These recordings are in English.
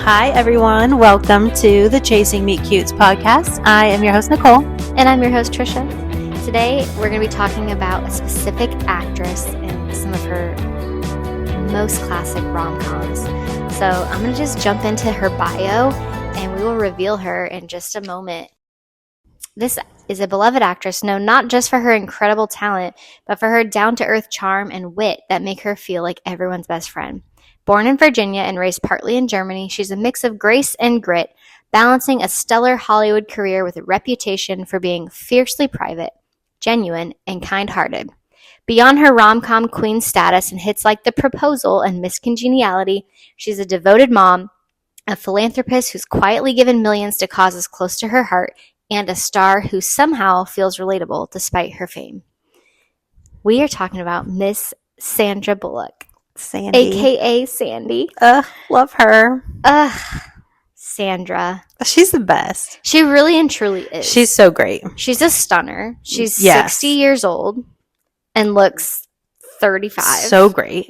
Hi, everyone. Welcome to the Chasing Meet Cutes podcast. I am your host, Nicole. And I'm your host, Trisha. Today, we're going to be talking about a specific actress and some of her most classic rom-coms. So I'm going to just jump into her bio, and we will reveal her in just a moment. This is a beloved actress known not just for her incredible talent, but for her down-to-earth charm and wit that make her feel like everyone's best friend. Born in Virginia and raised partly in Germany, she's a mix of grace and grit, balancing a stellar Hollywood career with a reputation for being fiercely private, genuine, and kind-hearted. Beyond her rom-com queen status and hits like The Proposal and Miss Congeniality, she's a devoted mom, a philanthropist who's quietly given millions to causes close to her heart, and a star who somehow feels relatable despite her fame. We are talking about Miss Sandra Bullock. Sandy. AKA Sandy. Love her. Sandra. She's the best. She really and truly is. She's so great. She's a stunner. She's 60 years old and looks 35. So great.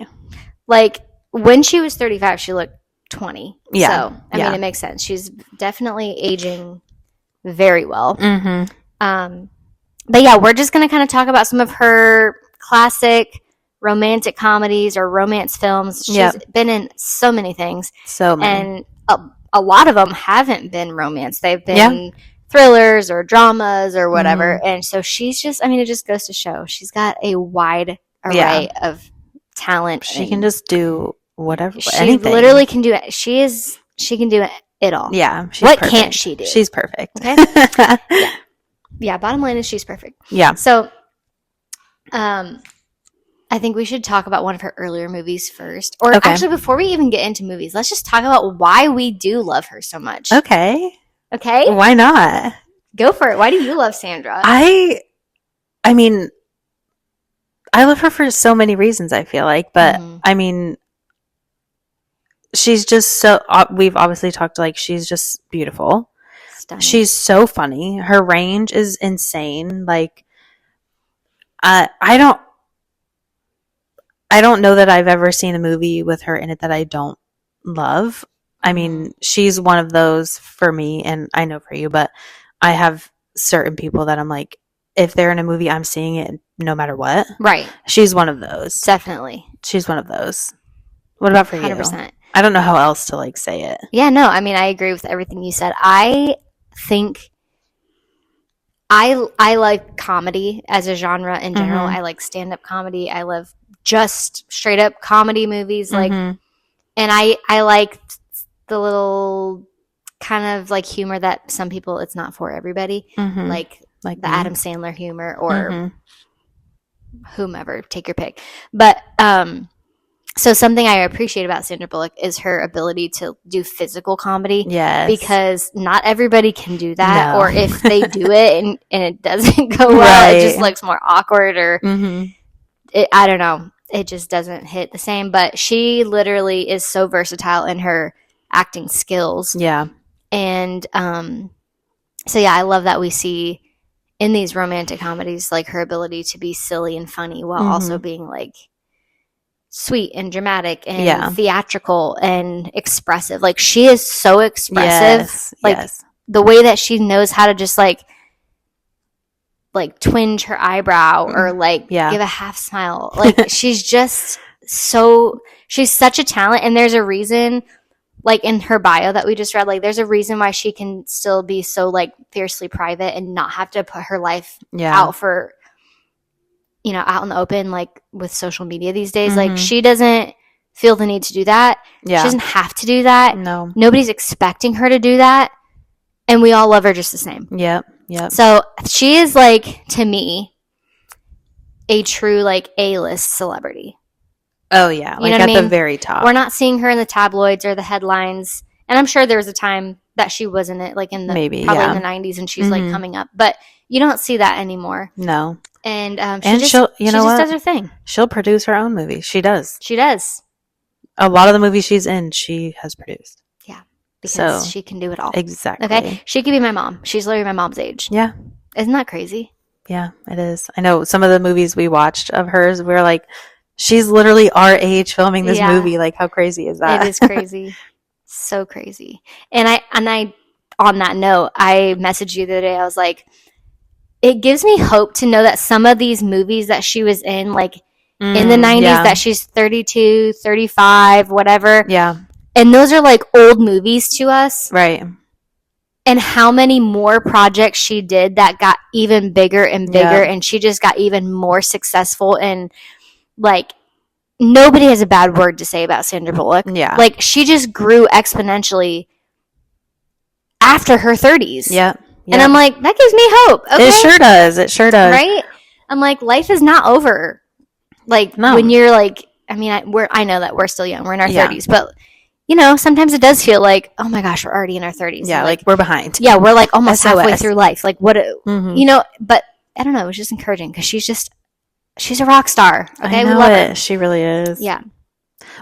Like, when she was 35, she looked 20. Yeah. So, I mean, it makes sense. She's definitely aging very well. Mm-hmm. But yeah, we're just going to kind of talk about some of her classic romantic comedies or romance films. She's been in so many things. So many. And a lot of them haven't been romance. They've been thrillers or dramas or whatever. Mm-hmm. And so she's just, I mean, it just goes to show she's got a wide array of talent. She can just do whatever, she anything. Literally can do it. She can do it all. Yeah. What perfect. Can't she do? She's perfect. Okay. Yeah. Bottom line is she's perfect. Yeah. So, I think we should talk about one of her earlier movies first. Or actually, before we even get into movies, let's just talk about why we do love her so much. Okay. Why not? Go for it. Why do you love Sandra? I mean, I love her for so many reasons, I feel like. But, I mean, she's just so, we've obviously talked, like, she's just beautiful. Stunning. She's so funny. Her range is insane. Like, I don't know that I've ever seen a movie with her in it that I don't love. I mean, she's one of those for me, and I know for you, but I have certain people that I'm like, if they're in a movie, I'm seeing it no matter what. Right. She's one of those. Definitely. She's one of those. What about for 100%. you? I don't know how else to, like, say it. Yeah, no, I mean, I agree with everything you said. I think I like comedy as a genre in general. I like stand-up comedy. I love just straight up comedy movies, like, and I like the little kind of like humor that some people, it's not for everybody, like the me. Adam Sandler humor or whomever, take your pick. But so something I appreciate about Sandra Bullock is her ability to do physical comedy. Yes. Because not everybody can do that. No. Or if they do it and it doesn't go well, it just looks more awkward or I don't know. It just doesn't hit the same. But she literally is so versatile in her acting skills. Yeah. And so, yeah, I love that we see in these romantic comedies, like, her ability to be silly and funny while also being, like, sweet and dramatic and theatrical and expressive. Like, she is so expressive. The way that she knows how to just, like twinge her eyebrow or give a half smile. Like, she's just she's such a talent. And there's a reason, like, in her bio that we just read, like, there's a reason why she can still be so, like, fiercely private and not have to put her life out for, out in the open, like, with social media these days. Like, she doesn't feel the need to do that. Yeah. She doesn't have to do that. No. Nobody's expecting her to do that. And we all love her just the same. Yep. So she is, like, to me, a true, like, A-list celebrity. Oh, yeah. Like, at the very top. We're not seeing her in the tabloids or the headlines. And I'm sure there was a time that she was in it, like, in the probably in the 90s, and she's, like, coming up. But you don't see that anymore. No. And she just does her thing. She'll produce her own movies. She does. A lot of the movies she's in, she has produced. Yeah. Because she can do it all. Exactly. Okay? She could be my mom. She's literally my mom's age. Yeah. Isn't that crazy? Yeah, it is. I know some of the movies we watched of hers, we're like, she's literally our age filming this movie. Like, how crazy is that? It is crazy. So crazy. And I on that note, I messaged you the other day. I was like, it gives me hope to know that some of these movies that she was in, like in the 90s, Yeah. that she's 32, 35, whatever. Yeah. And those are like old movies to us. Right. And how many more projects she did that got even bigger and bigger, Yeah. and she just got even more successful. And like, nobody has a bad word to say about Sandra Bullock. Yeah. Like, she just grew exponentially after her 30s. Yeah. And I'm like, that gives me hope. Okay? It sure does. It sure does. Right? I'm like, life is not over. Like, No. when you're like, I mean, I know that we're still young. We're in our Yeah. 30s. But, you know, sometimes it does feel like, oh my gosh, we're already in our 30s. Yeah, And like we're behind. yeah, we're like almost SOS. halfway through life. Like, what, Mhm. you know, but I don't know. It was just encouraging because she's a rock star. Okay, I know we love it. her. She really is. Yeah.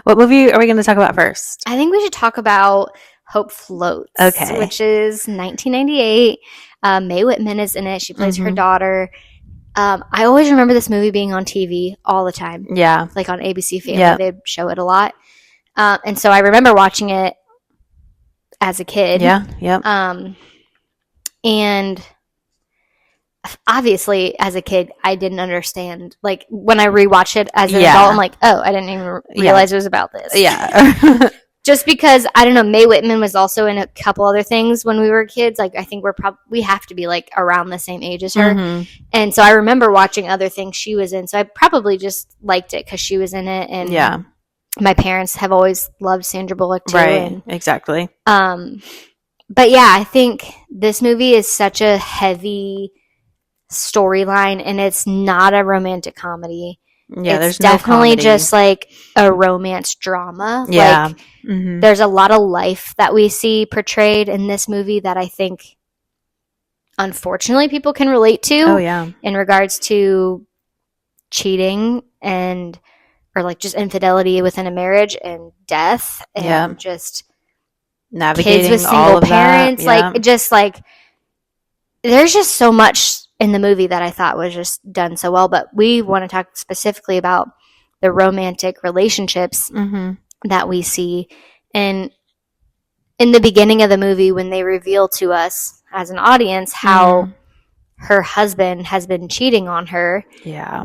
What movie are we going to talk about first? I think we should talk about Hope Floats. Okay. Which is 1998. Mae Whitman is in it. She plays her Mhm. daughter. I always remember this movie being on TV all the time. Yeah. Like on ABC Family, Yep. they'd show it a lot. And so I remember watching it as a kid. Yeah. Yep. And obviously, as a kid, I didn't understand. Like, when I rewatch it as an Yeah. adult, I'm like, oh, I didn't even realize it was about this. Yeah. Just because, I don't know, Mae Whitman was also in a couple other things when we were kids. Like, I think we have to be like around the same age as her. Mhm. And so I remember watching other things she was in. So I probably just liked it because she was in it. And Yeah. my parents have always loved Sandra Bullock too. Right. And, Exactly. but yeah, I think this movie is such a heavy storyline, and it's not a romantic comedy. Yeah. It's There's no definitely comedy. just like a romance drama. Yeah. Like, Mhm. there's a lot of life that we see portrayed in this movie that I think, unfortunately, people can relate to. Oh yeah. In regards to cheating and, or like just infidelity within a marriage and death and Yeah. just Navigating kids with all single of parents. that. Yeah. Like, just like, there's just so much in the movie that I thought was just done so well. But we want to talk specifically about the romantic relationships Mhm. that we see. And in the beginning of the movie, when they reveal to us as an audience how her husband has been cheating on her Yeah.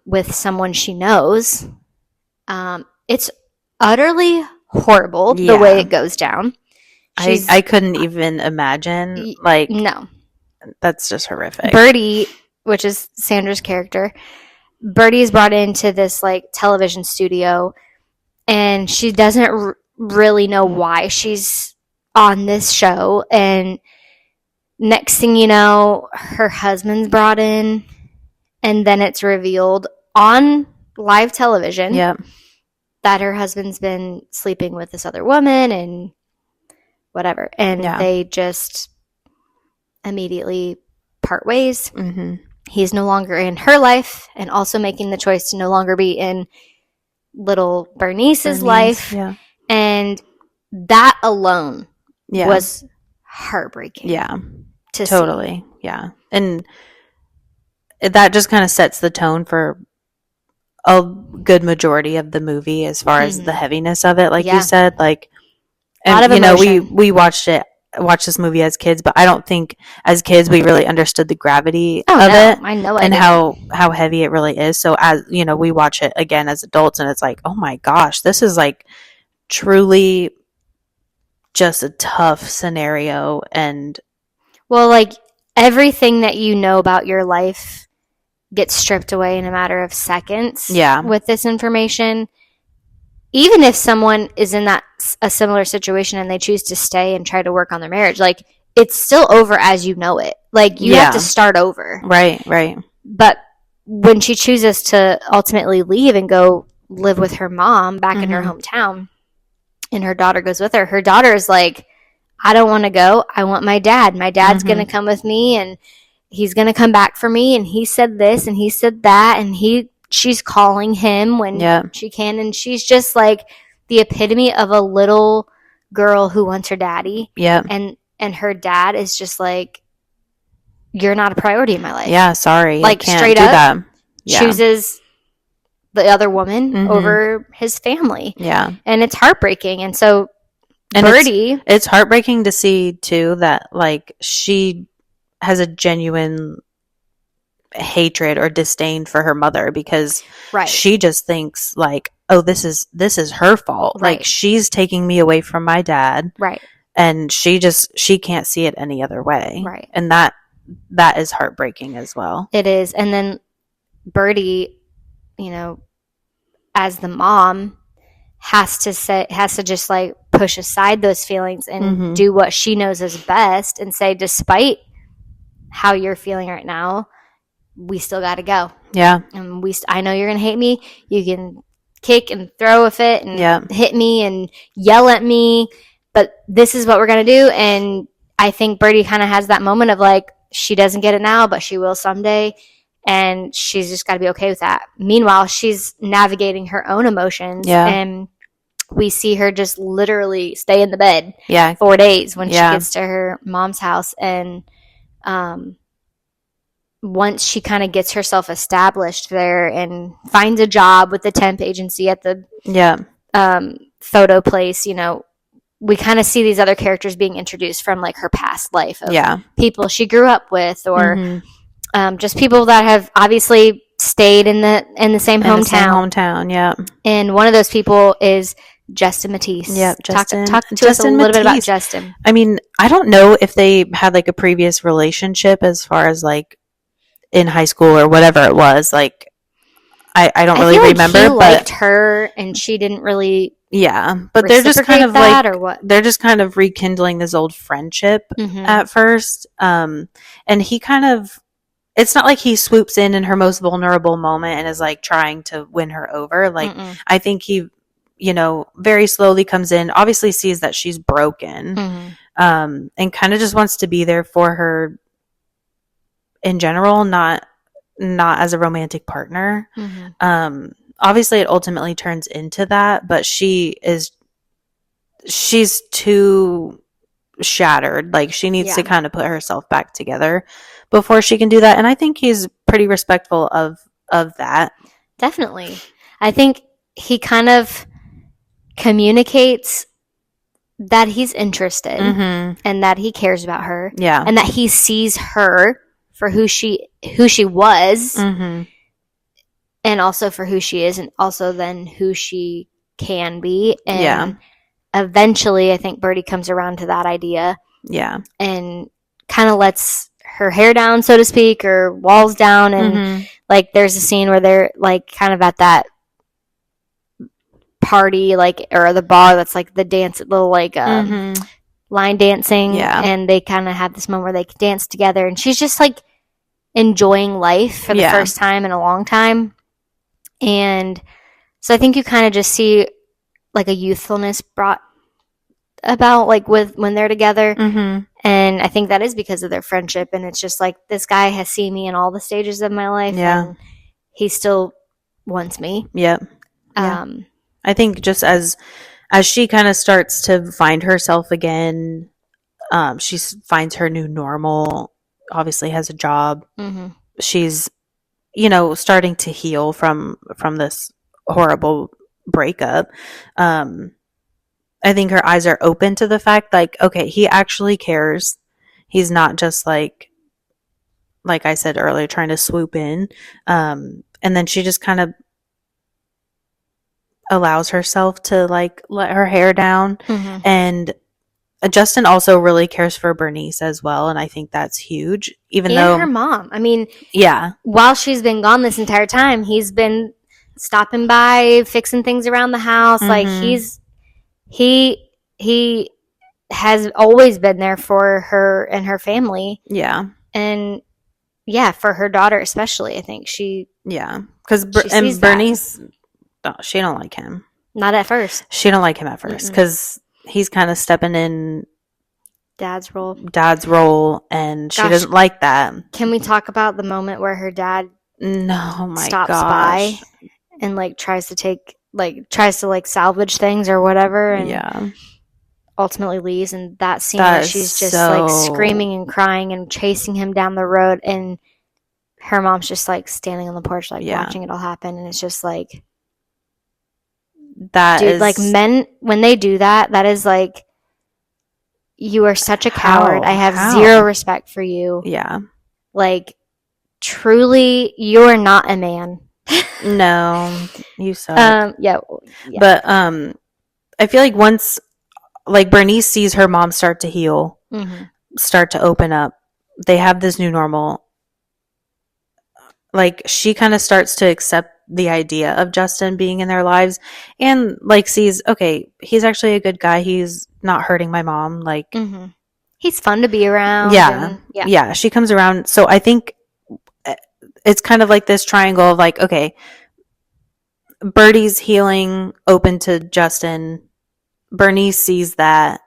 with someone she knows, it's utterly horrible the way Yeah. it goes down. I couldn't even imagine. Like, No. that's just horrific. Birdie, which is Sandra's character, Birdie is brought into this like television studio, and she doesn't really know why she's on this show. And next thing you know, her husband's brought in, and then it's revealed on live television Yep. that her husband's been sleeping with this other woman and whatever. And Yeah. they just immediately part ways. Mhm. He's no longer in her life, and also making the choice to no longer be in little Bernice's life. Yeah. And that alone Yeah. was heartbreaking. Yeah. To Totally. Yeah. And that just kind of sets the tone for a good majority of the movie as far as the heaviness of it, like Yeah. you said. Like, A lot and of you know, emotion. we watched this movie as kids, but I don't think as kids we really understood the gravity Oh, of no. it I know I and didn't. how heavy it really is. So as you know, we watch it again as adults, and it's like, oh my gosh, this is like truly just a tough scenario. And Well, like, everything that you know about your life gets stripped away in a matter of seconds. Yeah. With this information. Even if someone is in a similar situation and they choose to stay and try to work on their marriage, like, it's still over as you know it. Like, you have to start over. Right. But when she chooses to ultimately leave and go live with her mom back in her hometown, and her daughter goes with her, her daughter is like, I don't want to go. I want my dad. My dad's going to come with me, and he's going to come back for me. And he said this and he said that. And she's calling him when she can. And she's just like the epitome of a little girl who wants her daddy. Yeah. And her dad is just like, you're not a priority in my life. Yeah. Sorry. Like, I can't straight do up that. Yeah. chooses the other woman over his family. Yeah. And it's heartbreaking. And so And Birdie, it's heartbreaking to see too that like she has a genuine hatred or disdain for her mother because right, she just thinks like, oh, this is her fault. Right. Like she's taking me away from my dad. right, And she can't see it any other way. right. And that is heartbreaking as well. It is. And then Birdie, you know, as the mom, has to just like push aside those feelings and do what she knows is best and say, despite how you're feeling right now, we still got to go. Yeah. And I know you're going to hate me. You can kick and throw a fit and hit me and yell at me, but this is what we're going to do. And I think Birdie kind of has that moment of like, she doesn't get it now, but she will someday. And she's just got to be okay with that. Meanwhile, she's navigating her own emotions. Yeah. And we see her just literally stay in the bed 4 days when she gets to her mom's house. And once she kind of gets herself established there and finds a job with the temp agency at the photo place, you know, we kind of see these other characters being introduced from like her past life of people she grew up with or just people that have obviously stayed in the same hometown. And one of those people is Justin Matisse. Justin. Talk to us a little bit about Justin. I mean, I don't know if they had like a previous relationship as far as like in high school or whatever it was. Like, I don't really remember. He but liked her, and she didn't really. Yeah, but they're just kind of that, like, or what? They're just kind of rekindling this old friendship at first. And he kind of, it's not like he swoops in her most vulnerable moment and is like trying to win her over. Like, I think he, you know, very slowly comes in, obviously sees that she's broken, and kind of just wants to be there for her in general, not as a romantic partner. Obviously it ultimately turns into that, but she's too shattered. Like she needs to kind of put herself back together before she can do that. And I think he's pretty respectful of that. Definitely. I think he kind of communicates that he's interested and that he cares about her. Yeah. And that he sees her for who she was, and also for who she is, and also then who she can be. And eventually, I think Birdie comes around to that idea. Yeah. And kind of lets her hair down, so to speak, or walls down. And like, there's a scene where they're like kind of at that party, like, or the bar that's like the dance, little like line dancing. Yeah. And they kind of have this moment where they can dance together. And she's just like enjoying life for the first time in a long time. And so I think you kind of just see like a youthfulness brought about like when they're together. And I think that is because of their friendship. And it's just like, this guy has seen me in all the stages of my life. And he still wants me. I think just as she kind of starts to find herself again, she finds her new normal, obviously has a job. She's, you know, starting to heal from this horrible breakup. I think her eyes are open to the fact, like, okay, he actually cares. He's not just like I said earlier, trying to swoop in. And then she just kind of allows herself to like let her hair down. And Justin also really cares for Bernice as well, and I think that's huge. Even though her mom, I mean, while she's been gone this entire time, he's been stopping by, fixing things around the house. Like he has always been there for her and her family. And for her daughter especially. I think because Bernice, she don't like him. Not at first. She don't like him at first because he's kind of stepping in dad's role, and she doesn't like that. Can we talk about the moment where her dad stops by and like tries to salvage things or whatever, and ultimately leaves? And that scene where she's just like screaming and crying and chasing him down the road, and her mom's just like standing on the porch like watching it all happen. And it's just like, that is like, men when they do that is like you are such a coward. I have How? zero respect for you. Yeah. Like, truly, you're not a man. No, you suck. Yeah. But I feel like once like Bernice sees her mom start to heal, start to open up, they have this new normal. Like she kind of starts to accept the idea of Justin being in their lives and like sees, okay, he's actually a good guy. He's not hurting my mom. Like, he's fun to be around. Yeah. Yeah. She comes around. So I think it's kind of like this triangle of like, okay, Birdie's healing, open to Justin. Bernice sees that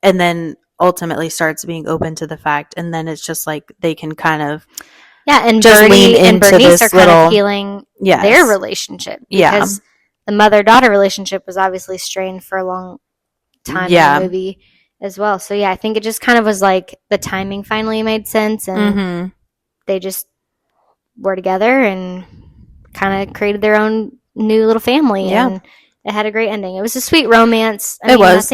and then ultimately starts being open to the fact. And then it's just like they can kind of and just Birdie lean and into Bernice this are kind little of healing their relationship because the mother-daughter relationship was obviously strained for a long time in the movie as well. So I think it just kind of was like the timing finally made sense and they just were together and kind of created their own new little family and it had a great ending. It was a sweet romance. I mean, was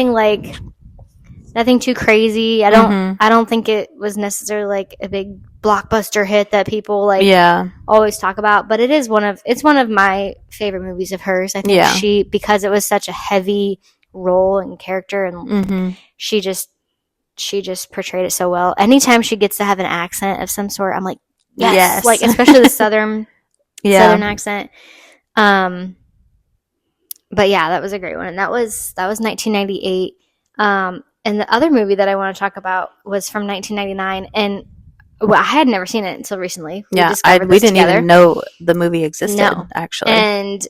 nothing too crazy. I don't think it was necessarily like a big blockbuster hit that people like always talk about, but it's one of my favorite movies of hers. I think because it was such a heavy role and character and she just portrayed it so well. Anytime she gets to have an accent of some sort, I'm like, yes. Like especially the southern accent. But that was a great one. And that was 1998. And the other movie that I want to talk about was from 1999, and I had never seen it until recently. We didn't even know the movie existed, actually. And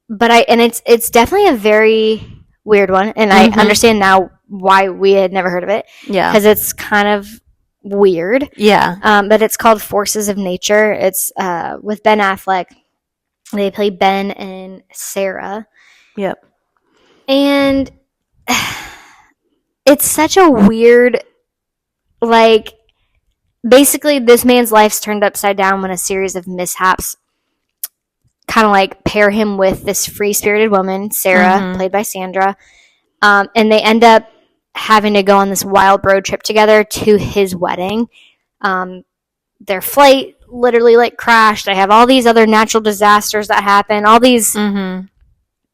it's definitely a very weird one, and I understand now why we had never heard of it. Yeah, because it's kind of weird. Yeah. But it's called Forces of Nature. It's with Ben Affleck. They play Ben and Sarah. Yep. And it's such a weird, like, basically this man's life's turned upside down when a series of mishaps kind of like pair him with this free-spirited woman, Sarah, played by Sandra. And they end up having to go on this wild road trip together to his wedding. Their flight literally like crashed. They have all these other natural disasters that happen, all these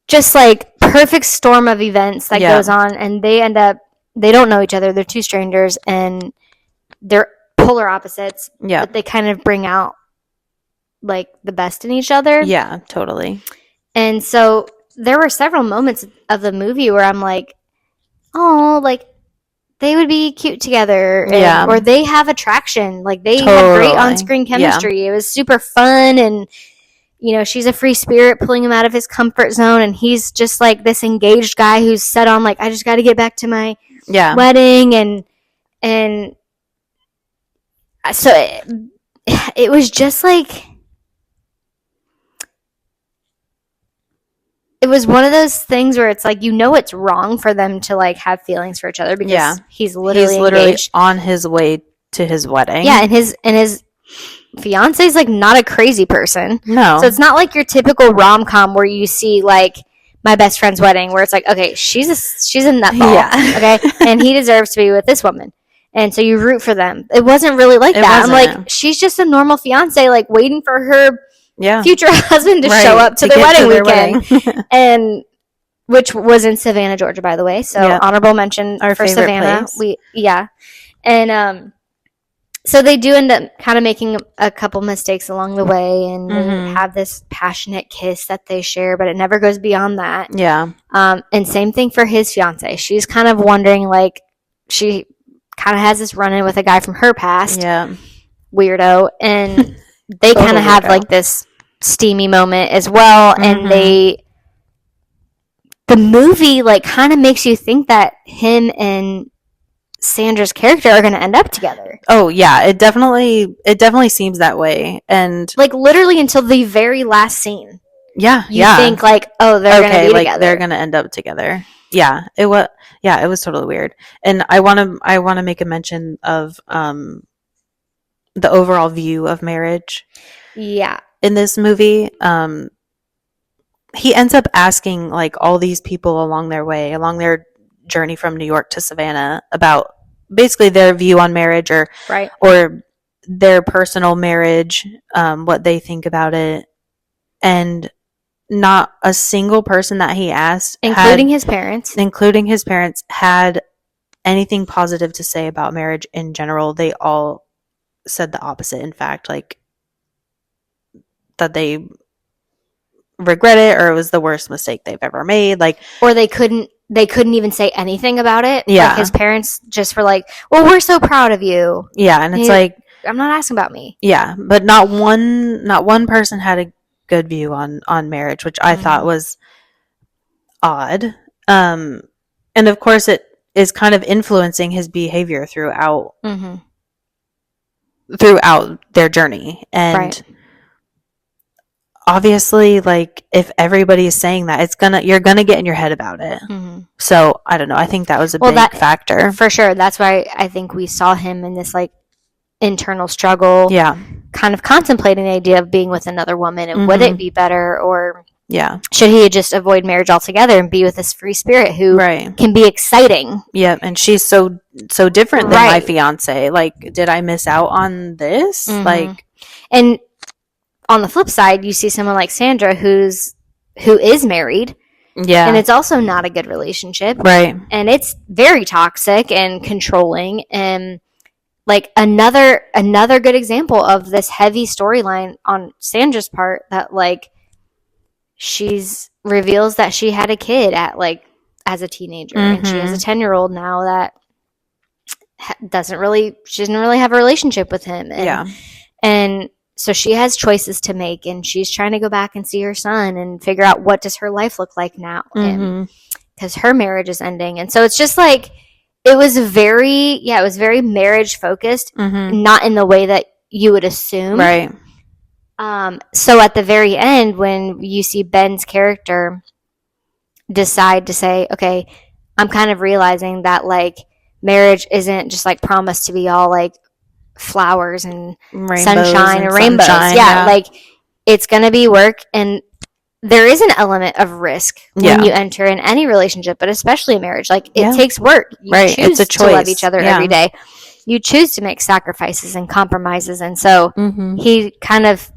just like perfect storm of events that goes on, and they don't know each other. They're two strangers and they're polar opposites, but they kind of bring out like the best in each other. Yeah, totally. And so there were several moments of the movie where I'm like, oh, like they would be cute together, or they have attraction, like they have great on-screen chemistry. It was super fun, and she's a free spirit pulling him out of his comfort zone, and he's just like this engaged guy who's set on like, I just got to get back to my wedding, and so it was just like, it was one of those things where it's like, it's wrong for them to like have feelings for each other because he's literally on his way to his wedding. Yeah, and his fiance is like not a crazy person. No. So it's not like your typical rom-com where you see like My Best Friend's Wedding where it's like, okay, she's a nutball. Yeah. Okay. And he deserves to be with this woman. And so you root for them. It wasn't really like that. I'm like, she's just a normal fiance, like waiting for her future husband to show up to their wedding weekend. And which was in Savannah, Georgia, by the way. So honorable mention for Savannah. Place. And so they do end up kind of making a couple mistakes along the way, and they have this passionate kiss that they share, but it never goes beyond that. Yeah. And same thing for his fiance. She's kind of wondering, like, she kind of has this run-in with a guy from her past. Yeah. Weirdo. And they kind of have like this steamy moment as well. And the movie like kind of makes you think that him and Sandra's character are going to end up together. Oh yeah, it definitely seems that way, and like literally until the very last scene. Yeah, you think like, oh, they're going to be together. They're going to end up together. Yeah, it was. Yeah, it was totally weird, and I want to make a mention of the overall view of marriage. Yeah, in this movie, he ends up asking like all these people along their journey from New York to Savannah about basically their view on marriage Right. or their personal marriage, what they think about it. And not a single person that he asked, Including his parents, had anything positive to say about marriage in general. They all said the opposite. In fact, like that they regret it or it was the worst mistake they've ever made. Like, or they couldn't even say anything about it. Yeah. Like his parents just were like, well, we're so proud of you. Yeah. And it's like, I'm not asking about me. Yeah. But not one person had a good view on marriage, which I thought was odd. And of course it is kind of influencing his behavior throughout their journey. And Right. obviously, like, if everybody is saying that, you're gonna get in your head about it. So I don't know. I think that was a big factor for sure. That's why I think we saw him in this like internal struggle. Yeah. Kind of contemplating the idea of being with another woman, and would it be better, or should he just avoid marriage altogether and be with this free spirit who can be exciting? Yeah, and she's so different than my fiance. Like, did I miss out on this? Like, and on the flip side, you see someone like Sandra who is married. Yeah. And it's also not a good relationship. Right. And it's very toxic and controlling, and like another good example of this heavy storyline on Sandra's part, that like she's reveals that she had a kid as a teenager, and she has a 10-year-old now that she doesn't really have a relationship with him. And so she has choices to make, and she's trying to go back and see her son and figure out what does her life look like now, because her marriage is ending. And so it's just like, it was very marriage focused, not in the way that you would assume. Right. So at the very end, when you see Ben's character decide to say, okay, I'm kind of realizing that like marriage isn't just like promised to be all like flowers and sunshine and rainbows. Like it's going to be work, and there is an element of risk when you enter in any relationship, but especially a marriage. Like it takes work. You choose to love each other every day. You choose to make sacrifices and compromises. And so he kind of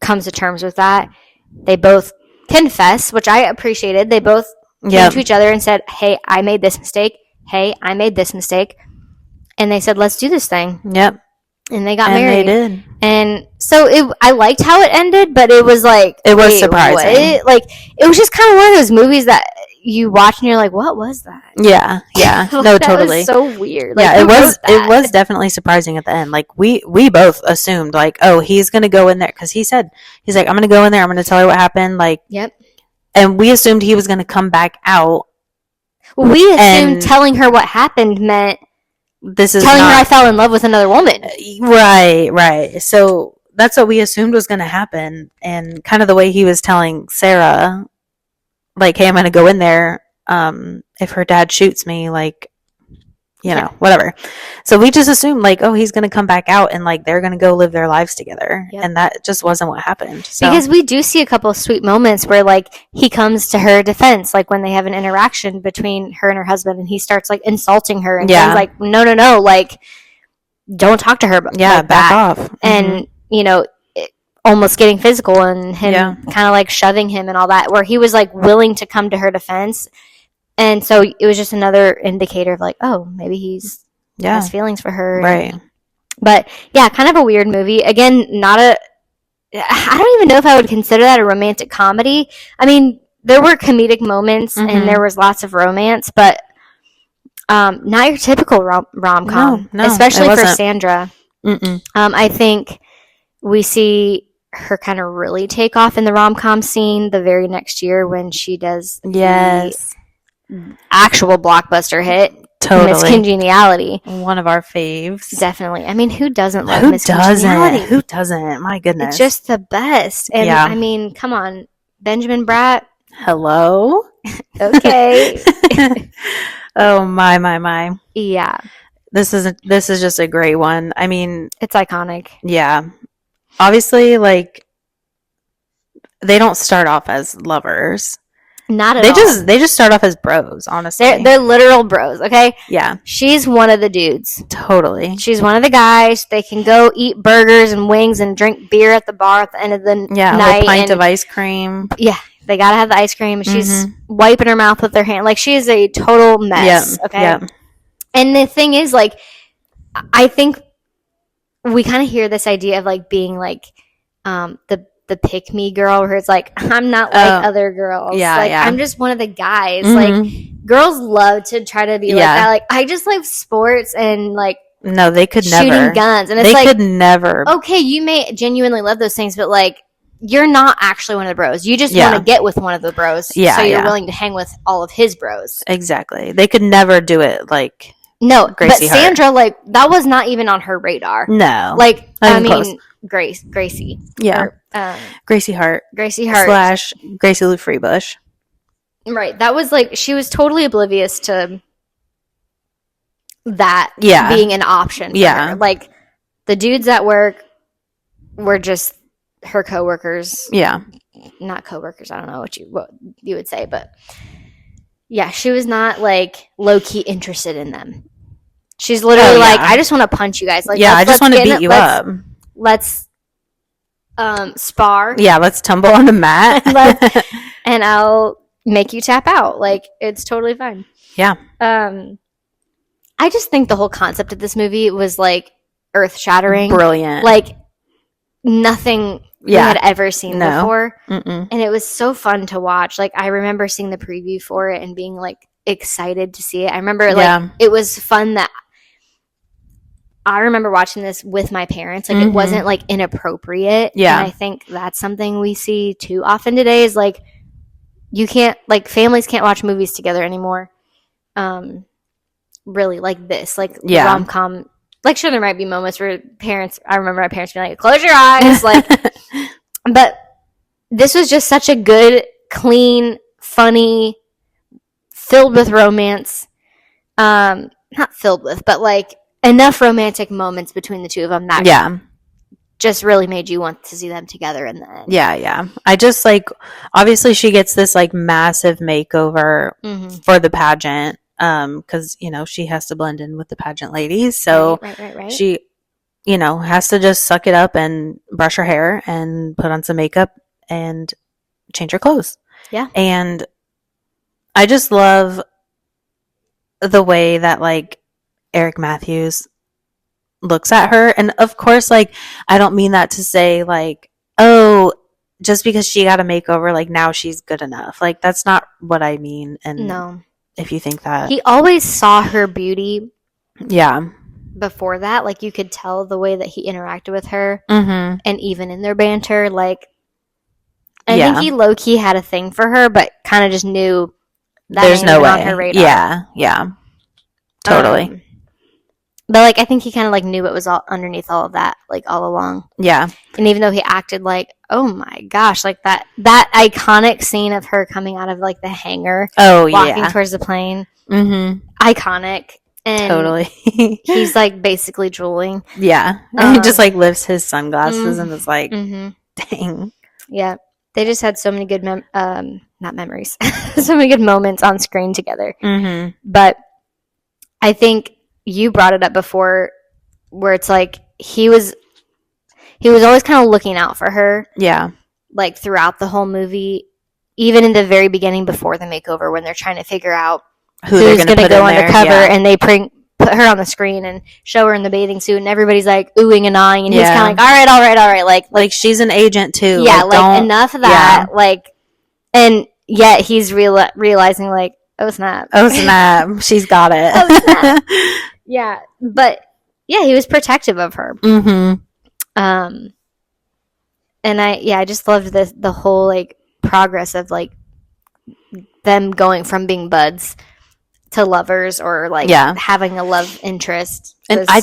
comes to terms with that. They both confess, which I appreciated. They both came to each other and said, hey, I made this mistake. Hey, I made this mistake. And they said, let's do this thing. Yep. And they got married. They did. And so I liked how it ended, but it was like, it was surprising. What? Like, it was just kind of one of those movies that you watch and you're like, what was that? Yeah. Yeah. Like, no, that totally. Was so weird. Like, yeah, it was definitely surprising at the end. Like we both assumed like, oh, he's going to go in there, because he's like, I'm going to go in there. I'm going to tell her what happened. Like, and we assumed he was going to come back out. Well, we assumed telling her what happened meant telling her I fell in love with another woman. Right. So that's what we assumed was going to happen. And kind of the way he was telling Sarah, like, hey, I'm going to go in there. If her dad shoots me, like, you know, whatever. So we just assumed like, oh, he's going to come back out and like they're going to go live their lives together. And that just wasn't what happened. So. Because we do see a couple of sweet moments where like he comes to her defense, like when they have an interaction between her and her husband, and he starts like insulting her, and he's like, no, like don't talk to her. Back off. And you know, almost getting physical, and him kind of like shoving him and all that, where he was like willing to come to her defense. And so it was just another indicator of like, oh, maybe he's has feelings for her. Right. But yeah, kind of a weird movie. Again, I don't even know if I would consider that a romantic comedy. I mean, there were comedic moments and there was lots of romance, but not your typical rom-com, no, especially for Sandra. I think we see her kind of really take off in the rom-com scene the very next year when she does the actual blockbuster hit, Miss Congeniality. One of our faves. Definitely. I mean, who doesn't love Miss Congeniality? Who doesn't? My goodness. It's just the best. And I mean, come on. Benjamin Bratt. Hello? Okay. Oh, my. Yeah. This is just a great one. I mean, it's iconic. Yeah. Obviously, like, they don't start off as lovers. Not at They all. just start off as bros, honestly. They're literal bros, okay? Yeah. She's one of the dudes. Totally. She's one of the guys. They can go eat burgers and wings and drink beer at the bar at the end of the night. A pint of ice cream. Yeah, they gotta have the ice cream. She's wiping her mouth with her hand. Like, she is a total mess, okay? Yeah. And the thing is, like, I think we kind of hear this idea of, like, being, like, the pick-me girl, where it's like, I'm not like other girls. Yeah, like, I'm just one of the guys. Like, girls love to try to be like that. Like, I just like sports and, like, no, they could shooting never. guns. And it's they like, could never. Okay, you may genuinely love those things, but, like, you're not actually one of the bros. You just want to get with one of the bros. Yeah, so you're willing to hang with all of his bros. Exactly. They could never do it like no, Gracie but Sandra, like, that was not even on her radar. No. Like, I mean, close. Gracie. Yeah. Gracie Hart. Gracie Hart. / Gracie Lou Freebush. Right. That was, like, she was totally oblivious to that being an option for her. Like, the dudes at work were just her coworkers. Yeah. Not coworkers. I don't know what you would say, but yeah, she was not, like, low-key interested in them. She's literally like, I just want to punch you guys. Like, I just want to beat you up. Let's spar. Yeah, let's tumble on the mat. And I'll make you tap out. Like, it's totally fine. Yeah. I just think the whole concept of this movie was, like, earth-shattering. Brilliant. Like, nothing we had ever seen before. Mm-mm. And it was so fun to watch. Like, I remember seeing the preview for it and being, like, excited to see it. I remember, like, it was fun that I remember watching this with my parents. Like, it wasn't, like, inappropriate. Yeah. And I think that's something we see too often today is, like, you can't, like, families can't watch movies together anymore. Really, like this. Like, rom-com. Like, sure, there might be moments where I remember my parents being like, close your eyes. Like, but this was just such a good, clean, funny, filled with romance. Not filled with, but, like, enough romantic moments between the two of them that just really made you want to see them together in the end. Yeah. I just, like, obviously she gets this, like, massive makeover for the pageant. Because, you know, she has to blend in with the pageant ladies. So right. she, you know, has to just suck it up and brush her hair and put on some makeup and change her clothes. Yeah. And I just love the way that, like, Eric Matthews looks at her. And of course, like, I don't mean that to say, like, oh, just because she got a makeover, like, now she's good enough. Like, that's not what I mean. And no. If you think that. He always saw her beauty. Yeah. Before that, like, you could tell the way that he interacted with her. Mm-hmm. And even in their banter, like, I think he low-key had a thing for her, but kind of just knew that there's no way on her radar. Yeah. Totally. But, like, I think he kind of, like, knew it was all underneath all of that, like, all along. Yeah. And even though he acted like, oh my gosh, like that iconic scene of her coming out of, like, the hangar. Oh, walking towards the plane. Mm-hmm. Iconic. And totally. He's, like, basically drooling. Yeah. And he just, like, lifts his sunglasses and is like, dang. Yeah. They just had so many good, not memories, so many good moments on screen together. Mm-hmm. But I think you brought it up before where it's like he was always kind of looking out for her. Yeah. Like, throughout the whole movie, even in the very beginning before the makeover when they're trying to figure out who's going to go undercover and they put her on the screen and show her in the bathing suit and everybody's like oohing and ahhing and he's kind of like, all right. Like she's an agent too. Yeah, like enough of that. Yeah. Like, and yet he's realizing like, oh snap. She's got it. Oh snap. Yeah, but yeah, he was protective of her. Mm-hmm. And I just loved the whole, like, progress of, like, them going from being buds to lovers or, like, having a love interest. And I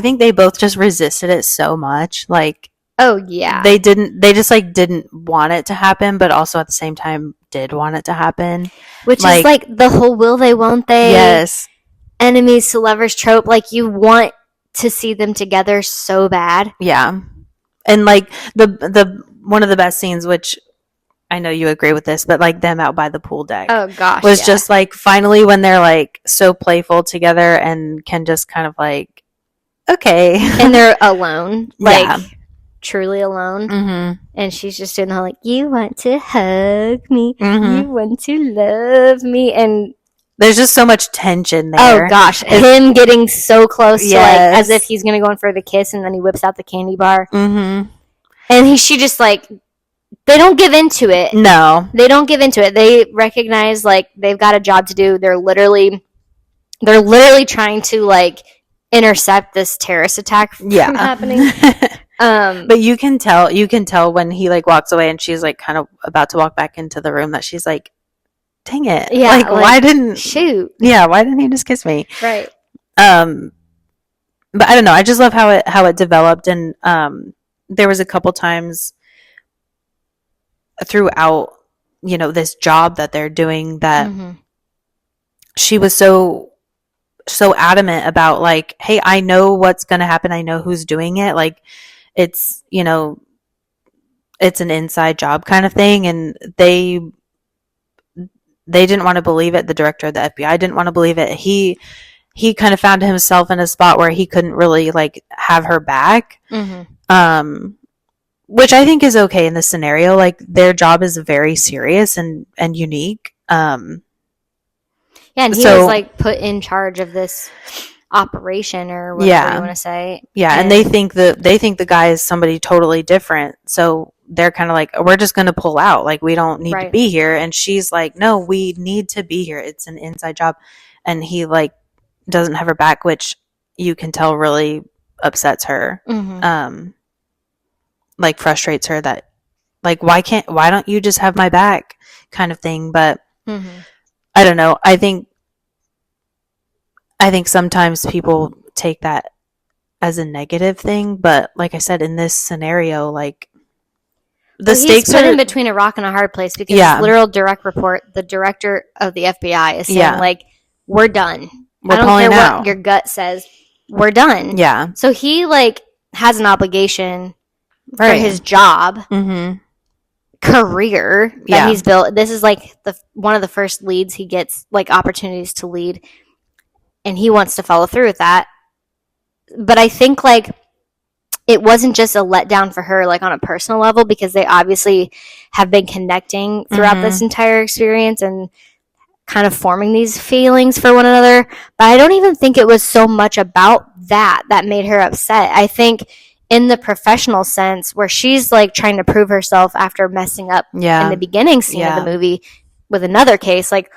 think they both just resisted it so much. Like, oh yeah, they just like didn't want it to happen, but also at the same time did want it to happen. Which is like the whole will they, won't they? Yes. Enemies to lovers trope. Like, you want to see them together so bad. Yeah. And, like, the one of the best scenes, which I know you agree with this, but like them out by the pool deck Oh gosh, was yeah. just like finally when they're like so playful together and can just kind of like, okay. And they're alone, like Yeah. truly alone. Mm-hmm. And she's just doing the whole like, you want to hug me, Mm-hmm. you want to love me, and there's just so much tension there. oh gosh, him getting so close to like as if Yes. he's gonna go in for the kiss, and then he whips out the candy bar, Mm-hmm. and she just like, they don't give into it. No. They don't give into it. They recognize like they've got a job to do. They're literally trying to like intercept this terrorist attack from happening. But you can tell when he like walks away and she's like kind of about to walk back into the room that she's like, dang it. Yeah, like why didn't he just kiss me? Right. But I don't know. I just love how it developed, and there was a couple times throughout, this job that they're doing that she was so adamant about like, hey, I know what's going to happen. I know who's doing it. Like it's, it's an inside job kind of thing. And they didn't want to believe it. The director of the FBI didn't want to believe it. He kind of found himself in a spot where he couldn't really like have her back. Which I think is okay in this scenario. Like their job is very serious and unique. Yeah, and he was like put in charge of this operation or whatever you want to say. Yeah, and they think the guy is somebody totally different. So they're kind of like, we're just going to pull out. Like we don't need to be here. And she's like, no, we need to be here. It's an inside job. And he like doesn't have her back, which you can tell really upsets her. Like frustrates her that like, why don't you just have my back kind of thing. But I don't know. I think sometimes people take that as a negative thing, but like I said, in this scenario, like the stakes are in between a rock and a hard place because his literal direct report, the director of the FBI, is saying like, we're done. I don't care what your gut says. We're done. Yeah. So he like has an obligation for his job. Career that he's built. This is like one of the first leads he gets, like opportunities to lead, and he wants to follow through with that. But I think like it wasn't just a letdown for her, like on a personal level, because they obviously have been connecting throughout this entire experience and kind of forming these feelings for one another. But I don't even think it was so much about that made her upset. I think in the professional sense, where she's like trying to prove herself after messing up in the beginning scene of the movie with another case, like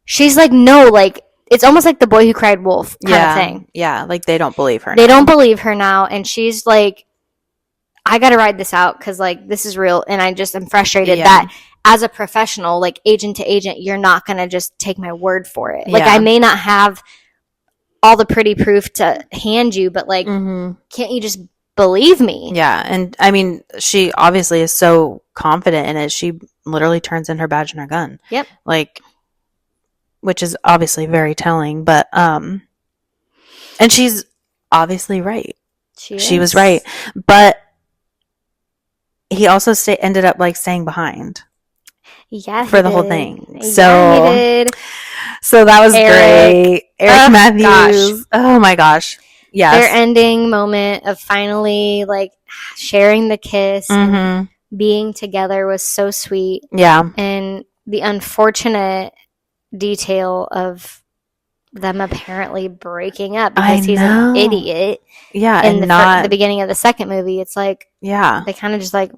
she's like, no, like it's almost like the boy who cried wolf kind of thing. Yeah, like they don't believe her. They don't believe her now, and she's like, I got to ride this out because like this is real, and I'm frustrated that as a professional, like agent to agent, you're not gonna just take my word for it. Like I may not have all the pretty proof to hand you, but like, can't you just believe me? Yeah. And I mean, she obviously is so confident in it. She literally turns in her badge and her gun. Yep. Like, which is obviously very telling, but, and she's obviously right. She was right. But he also ended up like staying behind. Yeah. For the whole thing. So, he did. So that was great. Eric Matthews. Gosh. Oh my gosh. Yes. Their ending moment of finally like sharing the kiss and being together was so sweet. Yeah. And the unfortunate detail of them apparently breaking up because he's an idiot. Yeah. In the beginning of the second movie, it's like, they kind of just like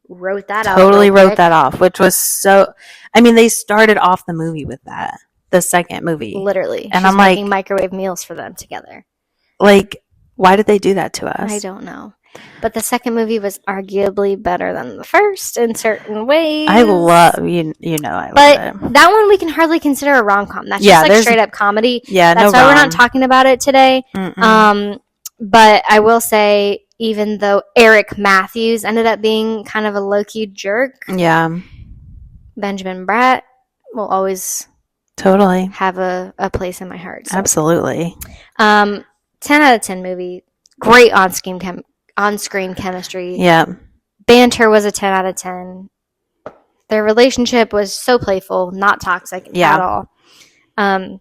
wrote that out. Totally wrote that off, which was so, I mean, they started off the movie with that, the second movie. Literally. And I'm making microwave meals for them together. Like, why did they do that to us? I don't know. But the second movie was arguably better than the first in certain ways. I love, I love it. But that one we can hardly consider a rom-com. That's just like straight up comedy. Yeah, that's why we're not talking about it today. But I will say, even though Eric Matthews ended up being kind of a low-key jerk. Yeah. Benjamin Bratt will always totally have a place in my heart. So. Absolutely. 10 out of 10 movie. Great on-screen chemistry. Yeah. Banter was a 10 out of 10. their relationship was so playful, not toxic at all. And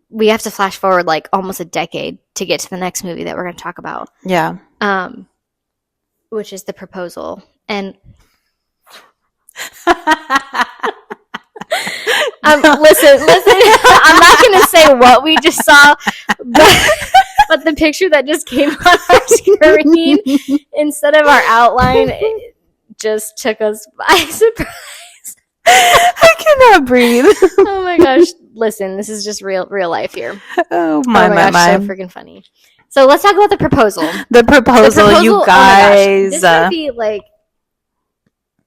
we have to flash forward like almost a decade to get to the next movie that we're going to talk about. Yeah. Which is The Proposal. And listen, I'm not going to say what we just saw, but the picture that just came on our screen instead of our outline, it just took us by surprise. I cannot breathe. Oh my gosh. Listen, this is just real life here. Oh my gosh, so freaking funny. So let's talk about The Proposal. The proposal, you guys. This might be like,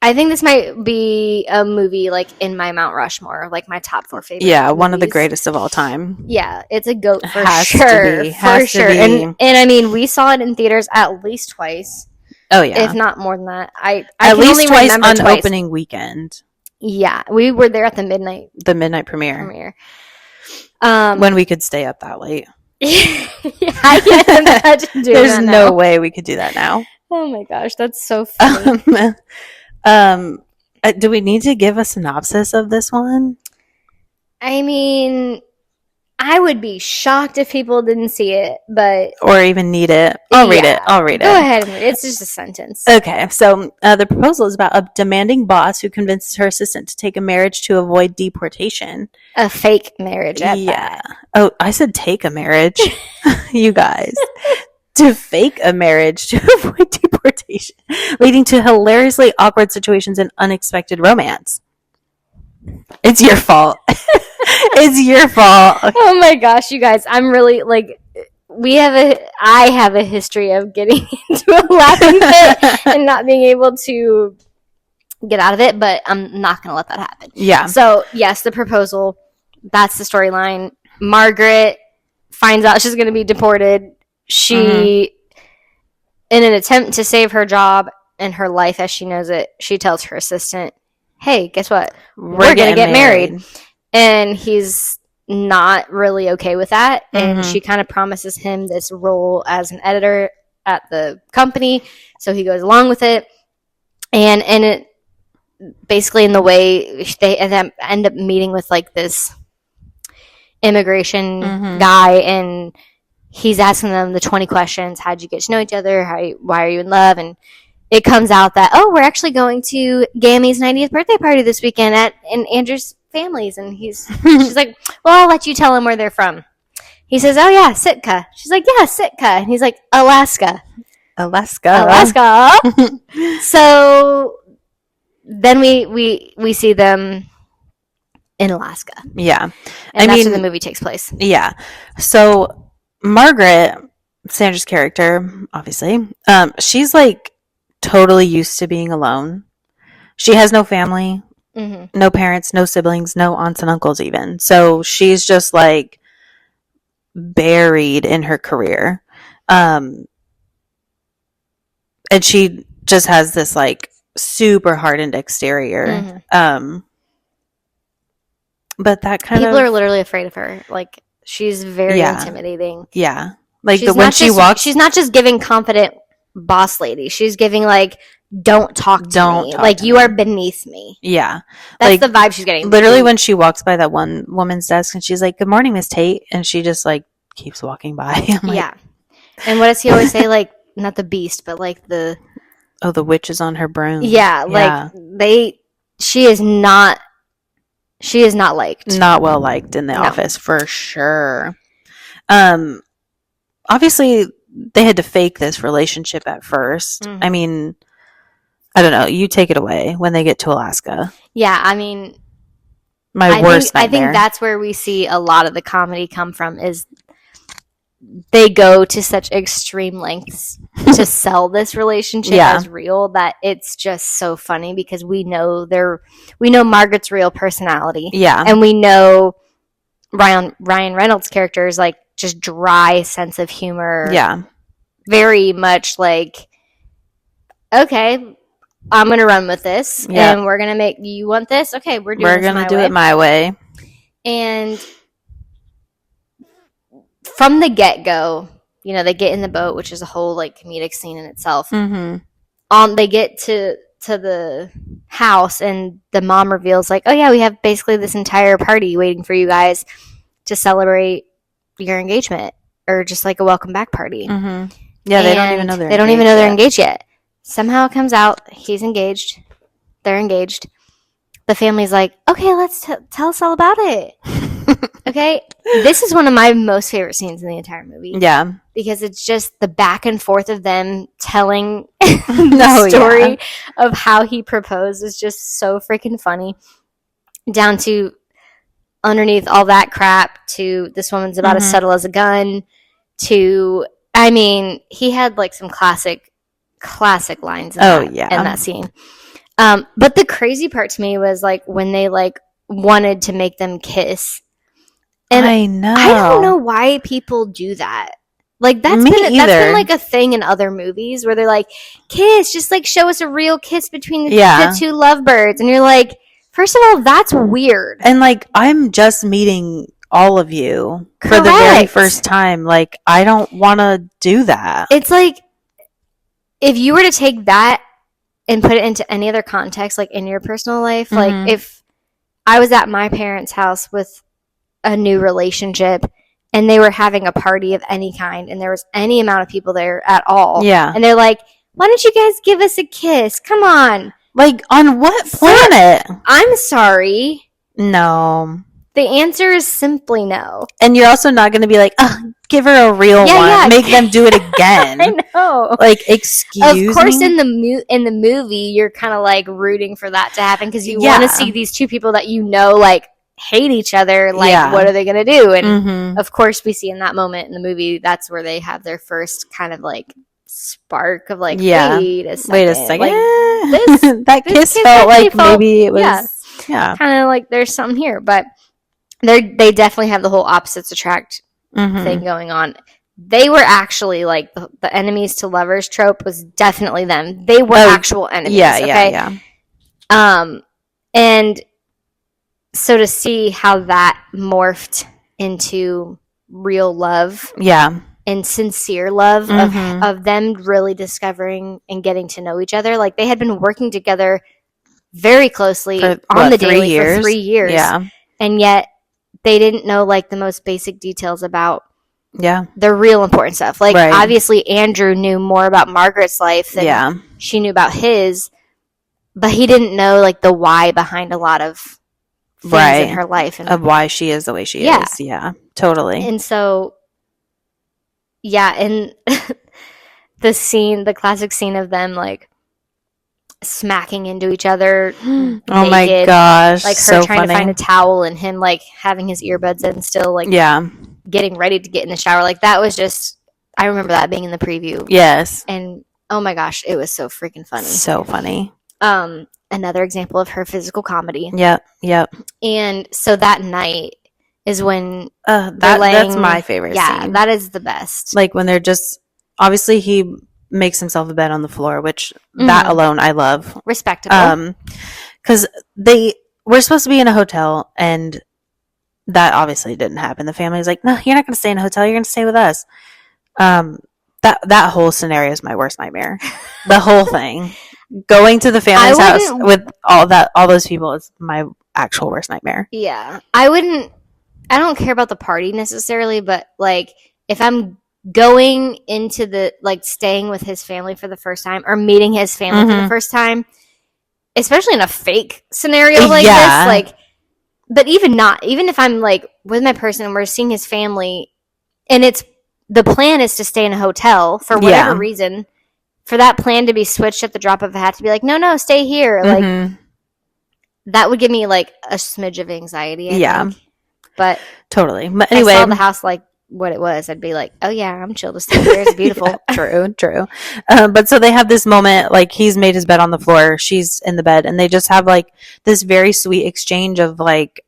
I think this might be a movie like in my Mount Rushmore, like my top 4 favorite. Yeah, movies. One of the greatest of all time. Yeah, it's a goat for Has sure. to be. Has for sure. To be. And I mean, we saw it in theaters at least twice. Oh yeah, if not more than that. I at can least only twice remember on twice. opening weekend. Yeah, we were there at the midnight premiere. When when we could stay up that late. Yeah, I can't imagine doing There's that no now. way we could do that now. Oh my gosh, that's so funny. Do we need to give a synopsis of this one? I mean, I would be shocked if people didn't see it, but Or even need it? I'll read it. Go ahead and read it. It's just a sentence. Okay, so The Proposal is about a demanding boss who convinces her assistant to take a marriage to avoid deportation. A fake marriage at that. Oh, I said take a marriage. You guys. To fake a marriage to avoid deportation, leading to hilariously awkward situations and unexpected romance. It's your fault. It's your fault. Oh my gosh, you guys. I'm really like, I have a history of getting into a laughing fit and not being able to get out of it, but I'm not going to let that happen. Yeah. So, yes, The Proposal, that's the storyline. Margaret finds out she's going to be deported. She, in an attempt to save her job and her life as she knows it, she tells her assistant, hey, guess what? We're going to get married. And he's not really okay with that. And she kind of promises him this role as an editor at the company. So he goes along with it. And it basically, in the way they end up meeting with like this immigration guy, and he's asking them the 20 questions. How'd you get to know each other? Why are you in love? And it comes out that, oh, we're actually going to Gammy's 90th birthday party this weekend in Andrew's family's. And she's like, well, I'll let you tell him where they're from. He says, oh yeah, Sitka. She's like, yeah, Sitka. And he's like, Alaska. So then we see them in Alaska. Yeah. And that's where the movie takes place. Yeah. So Margaret, Sandra's character, obviously, she's like totally used to being alone. She has no family, no parents, no siblings, no aunts and uncles even. So she's just like buried in her career. And she just has this like super hardened exterior. But that kind of people are literally afraid of her. Like, she's very intimidating. Yeah. Like when she walks, she's not just giving confident boss lady. She's giving like, don't talk to me. Like, you are beneath me. Yeah. That's the vibe she's getting. Literally when she walks by that one woman's desk and she's like, good morning, Miss Tate. And she just like keeps walking by. Like, yeah. And what does he always say? Like, not the beast, but like the witch is on her broom. Yeah. Like she is not liked. Not well liked in the office for sure. Obviously they had to fake this relationship at first. I mean, I don't know. You take it away when they get to Alaska. Yeah, I mean, worst nightmare. I think that's where we see a lot of the comedy come from, is they go to such extreme lengths to sell this relationship as real that it's just so funny, because we know Margaret's real personality. Yeah. And we know Ryan Reynolds' character is like just dry sense of humor. Yeah. Very much like, okay, I'm going to run with this, and we're going to make, you want this? Okay, we're going to do it my way. And from the get-go, they get in the boat, which is a whole like comedic scene in itself. They get to the house, and the mom reveals like, oh yeah, we have basically this entire party waiting for you guys to celebrate your engagement, or just like a welcome back party. Mm-hmm. Yeah, they don't even know they don't even know they're engaged yet. Somehow it comes out he's engaged. They're engaged. The family's like, okay, let's tell us all about it. Okay, this is one of my most favorite scenes in the entire movie. Yeah, because it's just the back and forth of them telling the story of how he proposed is just so freaking funny. Down to underneath all that crap, to this woman's about as subtle as a gun, to, I mean, he had like some classic lines in that scene. But the crazy part to me was like when they like wanted to make them kiss. And I know. I don't know why people do that. Like that's been like a thing in other movies where they're like, kiss, just like show us a real kiss between the two lovebirds. And you're like, first of all, that's weird. And like, I'm just meeting all of you for the very first time. Like, I don't want to do that. It's like, if you were to take that and put it into any other context, like in your personal life, like if I was at my parents' house with a new relationship and they were having a party of any kind and there was any amount of people there at all. Yeah. And they're like, why don't you guys give us a kiss? Come on. Like, on what planet? I'm sorry. No. The answer is simply no. And you're also not going to be like, oh, give her a real one. Yeah. Make them do it again. I know. Like, excuse me? Of course, in the movie, you're kind of like rooting for that to happen because you want to see these two people that you know, like, hate each other. Like, what are they going to do? And of course, we see in that moment in the movie, that's where they have their first kind of like spark of like, wait a second. Like, that kiss felt like maybe it was, kind of like there's something here. But they definitely have the whole opposites attract thing going on. They were actually like the enemies to lovers trope was definitely them. They were actual enemies. Yeah. And so to see how that morphed into real love, and sincere love of them really discovering and getting to know each other, like they had been working together very closely on the daily for 3 years, and yet they didn't know like the most basic details about the real important stuff. Like obviously Andrew knew more about Margaret's life than she knew about his, but he didn't know like the why behind a lot of things in her life and of why she is the way she is. Yeah, totally. And so and the classic scene of them like smacking into each other naked, oh my gosh, like her trying to find a towel and him like having his earbuds in still, like getting ready to get in the shower. Like that was just, I remember that being in the preview. Yes. And oh my gosh, it was so freaking funny. So funny. Another example of her physical comedy. Yep. And so that night is when that's my favorite scene. Yeah, that is the best. Like when they're just, obviously he makes himself a bed on the floor, which that alone I love. Respectable. Because we're supposed to be in a hotel, and that obviously didn't happen. The family's like, no, you're not going to stay in a hotel. You're going to stay with us. That whole scenario is my worst nightmare. The whole thing. Going to the family's house with all those people is my actual worst nightmare. Yeah. I don't care about the party necessarily, but like if I'm going into the like staying with his family for the first time or meeting his family for the first time, especially in a fake scenario like this, like, but even if I'm like with my person and we're seeing his family and the plan is to stay in a hotel for whatever reason, for that plan to be switched at the drop of a hat to be like, no, stay here. Like that would give me like a smidge of anxiety. I think. But totally. But anyway, I saw the house like what it was. I'd be like, oh yeah, I'm chill to stay here. It's beautiful. True. But so they have this moment, like he's made his bed on the floor. She's in the bed, and they just have like this very sweet exchange of like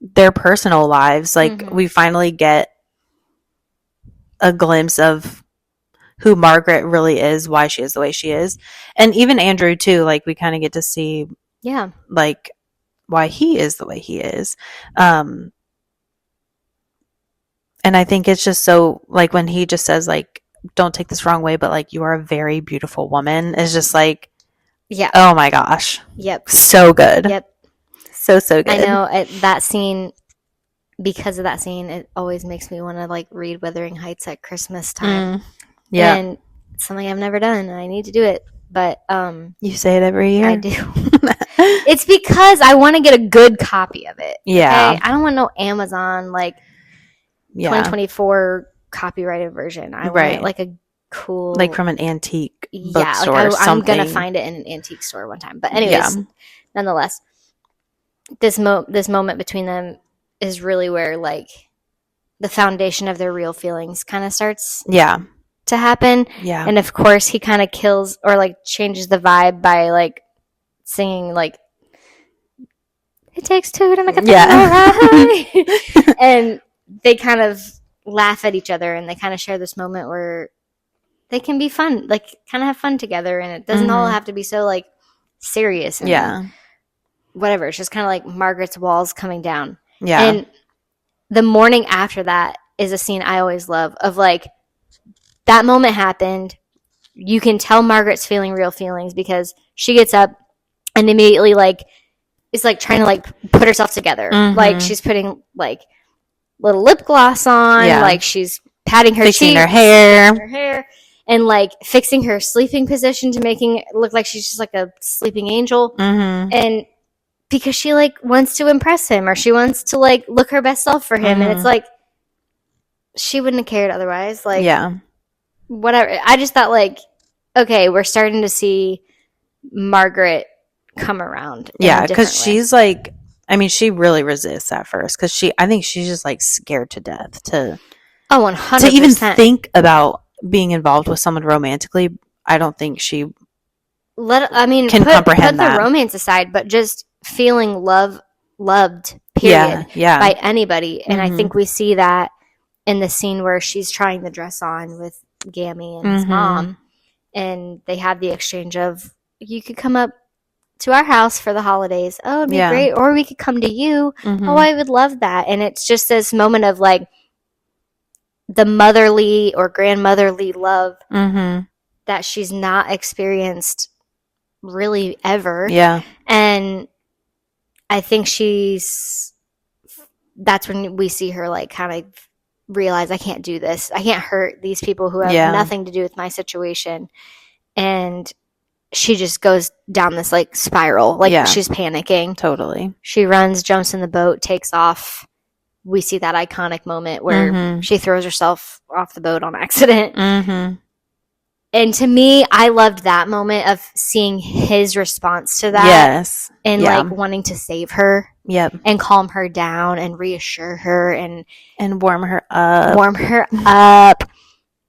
their personal lives. Like we finally get a glimpse of who Margaret really is, why she is the way she is. And even Andrew too, like we kind of get to see like why he is the way he is. And I think it's just so like when he just says like, don't take this wrong way, but like you are a very beautiful woman, is just like, Yeah. Oh my gosh. Yep. So good. Yep. So good. I know that scene, because of that scene, it always makes me want to like read Wuthering Heights at Christmas time. Yeah. And it's something I've never done, and I need to do it. But you say it every year. I do. It's because I want to get a good copy of it. Yeah. Okay? I don't want no Amazon like 2024 copyrighted version. I want it like a cool, like from an antique bookstore. Like or something. I'm gonna find it in an antique store one time. But anyways, nonetheless, this moment between them is really where like the foundation of their real feelings kind of starts to happen. Yeah. And of course he kind of kills or like changes the vibe by like singing like it takes two to make a thing right. And they kind of laugh at each other, and they kind of share this moment where they can be fun, like kind of have fun together, and it doesn't all have to be so like serious and whatever. It's just kind of like Margaret's walls coming down. Yeah. And the morning after that is a scene I always love of like that moment happened. You can tell Margaret's feeling real feelings because she gets up and immediately like is like trying to like put herself together. Like she's putting like little lip gloss on, like she's patting her cheeks, her hair, and like fixing her sleeping position to making it look like she's just like a sleeping angel. And because she like wants to impress him, or she wants to like look her best self for him, and it's like she wouldn't have cared otherwise. Like whatever. I just thought like, okay, we're starting to see Margaret come around. Yeah, because she's like, I mean, she really resists at first because I think she's just like scared to death to 100% to even think about being involved with someone romantically. I don't think she can comprehend that. Put the romance aside, but just feeling loved, period, by anybody. And I think we see that in the scene where she's trying the dress on with Gammy and his mom, and they have the exchange of, you could come up to our house for the holidays. Oh, it'd be great. Or we could come to you. Oh, I would love that. And it's just this moment of like the motherly or grandmotherly love that she's not experienced really ever. Yeah. And I think that's when we see her like kind of realize, I can't do this. I can't hurt these people who have nothing to do with my situation. And she just goes down this like spiral, like she's panicking. Totally. She runs, jumps in the boat, takes off. We see that iconic moment where she throws herself off the boat on accident. And to me, I loved that moment of seeing his response to that. Yes. And like wanting to save her. Yep. And calm her down and reassure her and warm her up.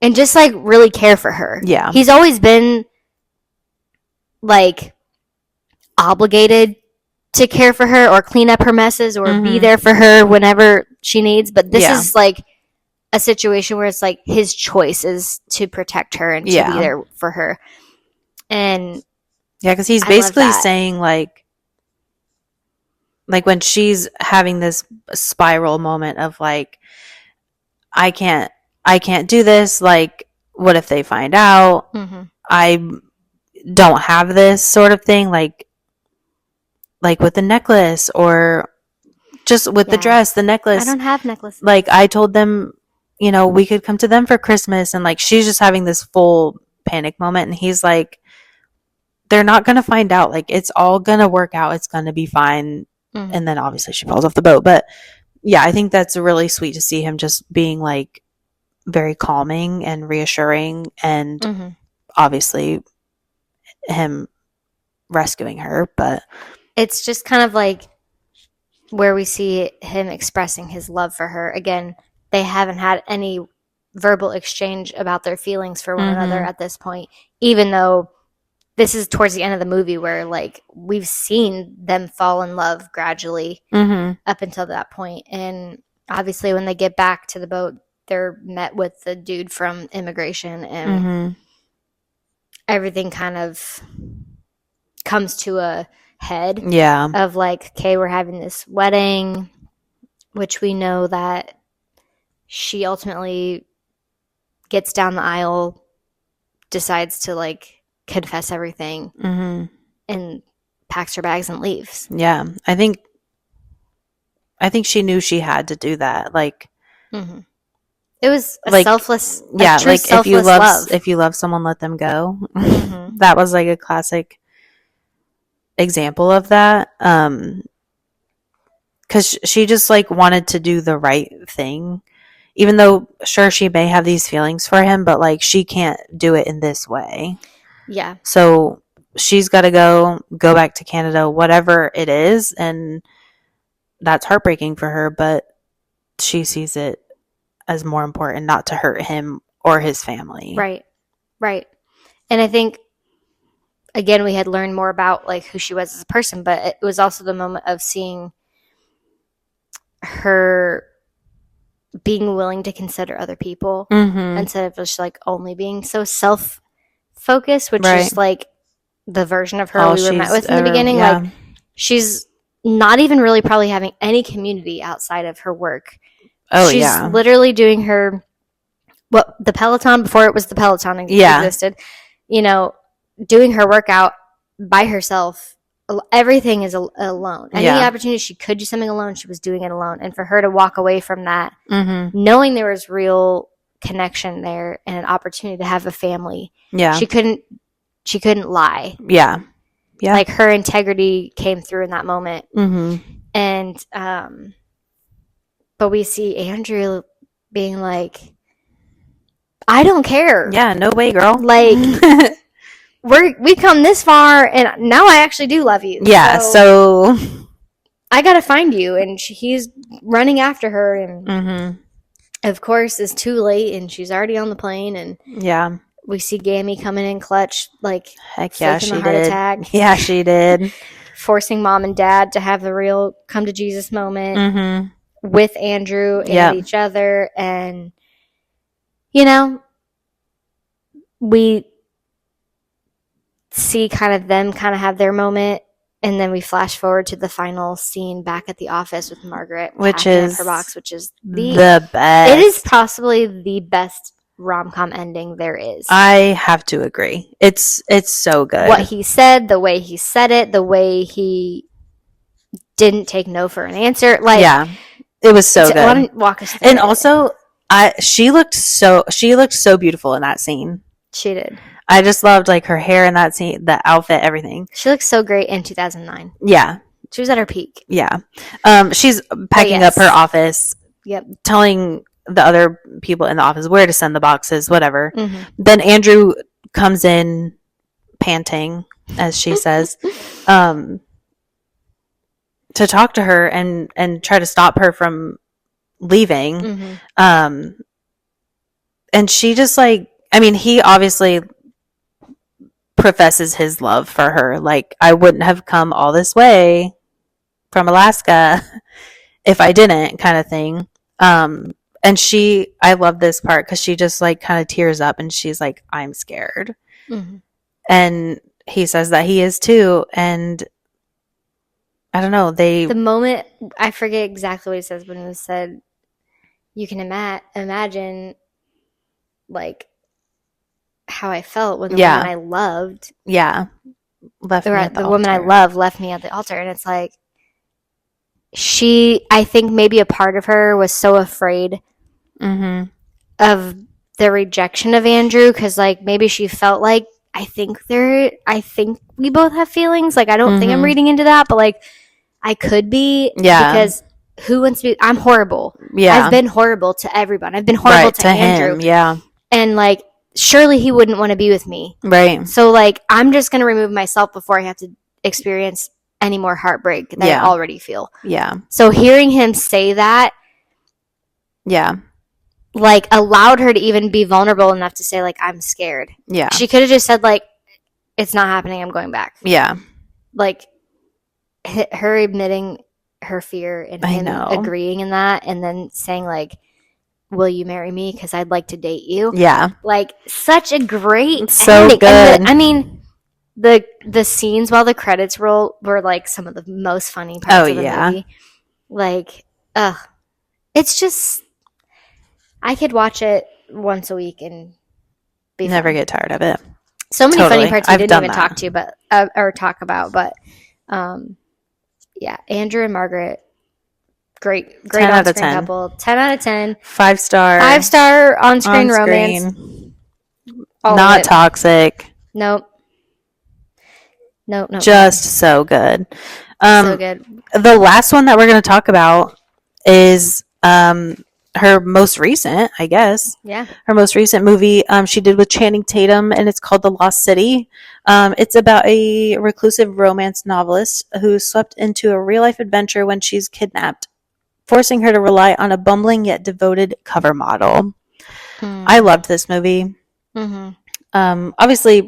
And just like really care for her. Yeah. He's always been like obligated to care for her or clean up her messes or be there for her whenever she needs. But this is like a situation where it's like his choice is to protect her and to be there for her. And because he's basically saying like when she's having this spiral moment of like, I can't do this. Like, what if they find out? I don't have this sort of thing, like with the necklace or just with the dress, the necklace. I don't have necklaces. Like I told them, we could come to them for Christmas, and like she's just having this full panic moment, and he's like, they're not gonna find out. Like it's all gonna work out. It's gonna be fine. And then obviously she falls off the boat. But yeah, I think that's really sweet to see him just being like very calming and reassuring, and obviously him rescuing her. But it's just kind of like where we see him expressing his love for her. Again, they haven't had any verbal exchange about their feelings for one another at this point, even though this is towards the end of the movie where like we've seen them fall in love gradually up until that point. And obviously when they get back to the boat, they're met with the dude from immigration, and everything kind of comes to a head. Yeah. Of like, okay, we're having this wedding, which we know that she ultimately gets down the aisle, decides to like confess everything. and packs her bags and leaves. Yeah. I think she knew she had to do that. Like, Mm-hmm. It was a like, selfless, yeah, a true like selfless love. if you love someone, let them go. Mm-hmm. That was like a classic example of that. Because she just like wanted to do the right thing, even though sure she may have these feelings for him, but like she can't do it in this way. Yeah. So she's got to go back to Canada, whatever it is, and that's heartbreaking for her. But she sees it as more important not to hurt him or his family. Right. Right. And I think, again, we had learned more about like who she was as a person, but it was also the moment of seeing her being willing to consider other people instead of just like only being so self-focused, which is like the version of her we were met with in the beginning. Yeah. Like, she's not even really probably having any community outside of her work. Oh, she's literally doing her the Peloton before it was the Peloton existed. You know, doing her workout by herself. Everything is alone. Any opportunity she could do something alone, she was doing it alone. And for her to walk away from that, knowing there was real connection there and an opportunity to have a family, she couldn't lie. Yeah. Like, her integrity came through in that moment. And but we see Andrew being like, I don't care. Yeah, no way, girl. Like, we've come this far, and now I actually do love you. Yeah, so I gotta find you. And he's running after her, and of course, it's too late, and she's already on the plane. And we see Gammy coming in clutch, like, heck yeah, she a heart did. Attack. Yeah, she did. Forcing mom and dad to have the real come to Jesus moment with Andrew and each other. And, you know, we see kind of them kind of have their moment, and then we flash forward to the final scene back at the office with Margaret, which is her box, which is the best. It is possibly the best rom-com ending there is. I have to agree. It's so good. What he said, the way he said it, the way he didn't take no for an answer. Like, yeah, it was so good. Why don't you walk us through and it? Also, she looked so beautiful in that scene. She did. I just loved like her hair in that scene, the outfit, everything. She looks so great in 2009. Yeah, she was at her peak. Yeah, she's packing up her office. Yep, telling the other people in the office where to send the boxes, whatever. Then Andrew comes in panting, as she says, to talk to her and try to stop her from leaving. And she just like, I mean, he obviously professes his love for her. Like, I wouldn't have come all this way from Alaska if I didn't, kind of thing. And I love this part because she just like kind of tears up and she's like, I'm scared. And he says that he is too. And I don't know, the moment, I forget exactly what he says, but he said, you can imagine like how I felt when the woman I loved woman I loved left me at the altar. And it's like, I think maybe a part of her was so afraid of the rejection of Andrew, because like maybe she felt like, I think we both have feelings. Like, I don't think I'm reading into that, but like I could be. Yeah. Because who wants to be? I'm horrible. Yeah. I've been horrible to everyone. I've been horrible to Andrew. Him. Yeah. And like, surely he wouldn't want to be with me. Right. So like, I'm just going to remove myself before I have to experience any more heartbreak that I already feel. Yeah. So hearing him say that, like, allowed her to even be vulnerable enough to say like, I'm scared. Yeah. She could have just said like, it's not happening, I'm going back. Yeah. Like, her admitting her fear and him agreeing in that, and then saying like, will you marry me because I'd like to date you? Yeah. Like, such a great ending. Good. I mean, the scenes while the credits roll were like some of the most funny parts of the movie. Like, it's just, I could watch it once a week and never get tired of it. So many Totally. funny parts we I've didn't done even that. talk about, but yeah, Andrew and Margaret, great 10 out of on-screen 10. couple. 10 out of 10. 5-star. 5-star on-screen romance. All Not of it. toxic. Nope. Just so good. So good. The last one that we're going to talk about is her most recent, I guess. Yeah. Her most recent movie she did with Channing Tatum, and it's called The Lost City. It's about a reclusive romance novelist who's swept into a real-life adventure when she's kidnapped, forcing her to rely on a bumbling yet devoted cover model. I loved this movie. Obviously,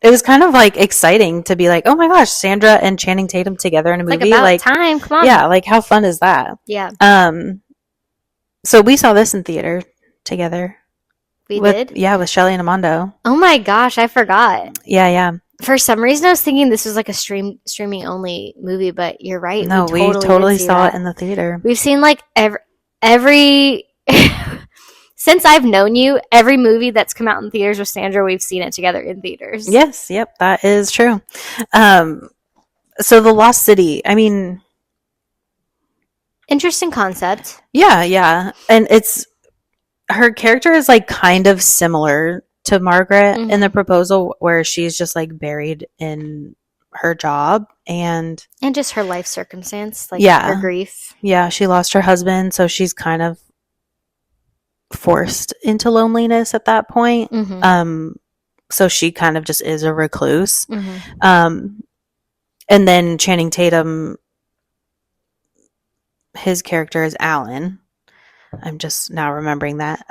it was kind of like exciting to be like, oh my gosh, Sandra and Channing Tatum together in a movie. Like about time. Come on. Yeah, like how fun is that? Yeah. So we saw this in theater together. We did? Yeah, with Shelly and Amando. Oh my gosh, I forgot. Yeah. For some reason, I was thinking this was like a streaming only movie, but you're right. No, we totally saw it in the theater. We've seen like every since I've known you, every movie that's come out in theaters with Sandra, we've seen it together in theaters. Yes, yep, that is true. So The Lost City, I mean, interesting concept. Yeah. And her character is like kind of similar to Margaret in The Proposal, where she's just like buried in her job and just her life circumstance, like her grief. Yeah, she lost her husband, so she's kind of forced into loneliness at that point. So she kind of just is a recluse. And then Channing Tatum, his character is Alan. I'm just now remembering that.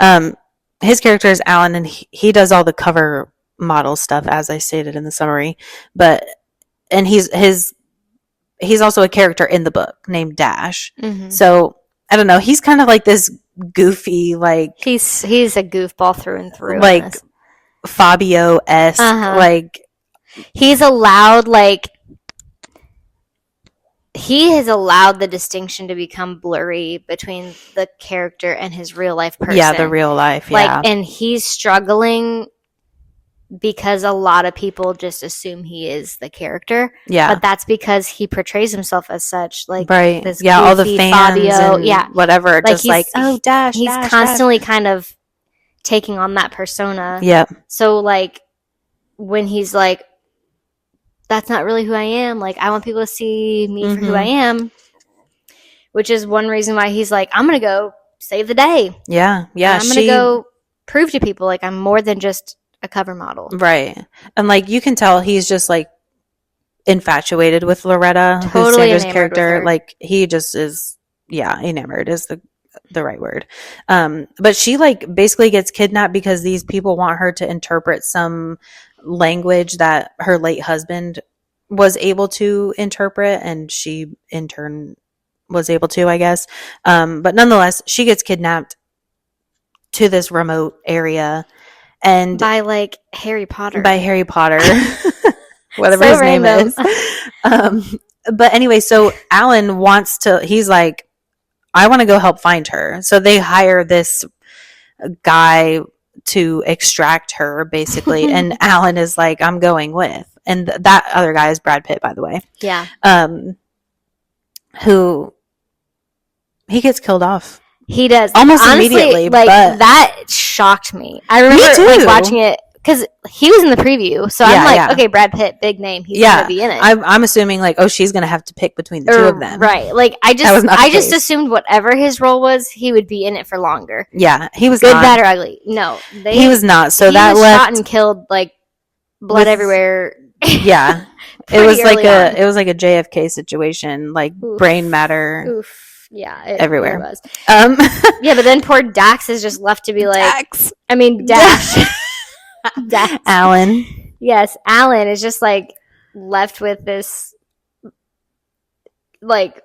His character is Alan, and he does all the cover model stuff, as I stated in the summary. And he's also a character in the book named Dash. So I don't know. He's kind of like this goofy, like he's a goofball through and through, like Fabio-esque. Like he's allowed, like he has allowed the distinction to become blurry between the character and his real life person. Yeah, the real life. Yeah, and he's struggling because a lot of people just assume he is the character. Yeah, but that's because he portrays himself as such. Like right. This yeah, goofy all the fans Fabio, and whatever. Like just like Dash. He's Dash, constantly Dash. kind of taking on that persona. Yep. So like when he's like, that's not really who I am. Like, I want people to see me for who I am, which is one reason why he's like, I'm going to go save the day. Yeah. And I'm going to go prove to people like I'm more than just a cover model. Right. And like you can tell he's just like infatuated with Loretta, who's Sandra's character. Like he just is, enamored is the right word. But she like basically gets kidnapped because these people want her to interpret some language that her late husband was able to interpret, and she in turn was able to, I guess. But nonetheless, she gets kidnapped to this remote area, and by like Harry Potter. Whatever so his random. name is. But anyway, so Alan he's like, I want to go help find her. So they hire this guy to extract her, basically. And Alan is like, I'm going with. And that other guy is Brad Pitt, by the way. Yeah. Who he gets killed off. He does. Almost immediately. Like, but that shocked me. I remember like watching it because he was in the preview. So I'm like, okay, Brad Pitt, big name. He's going to be in it. I'm assuming like, she's going to have to pick between the two of them. Right. Like I just assumed whatever his role was, he would be in it for longer. Yeah. He was good, not. bad, or ugly. No. He was not. So he that was left. Shot and killed, like blood everywhere. Yeah. it was like a JFK situation, like brain matter. Oof. Yeah, everywhere. It was. Yeah, but then poor Dax is just left to be like, Dax. I mean, Dash. Dax. Alan. Yes, Alan is just like left with this, like,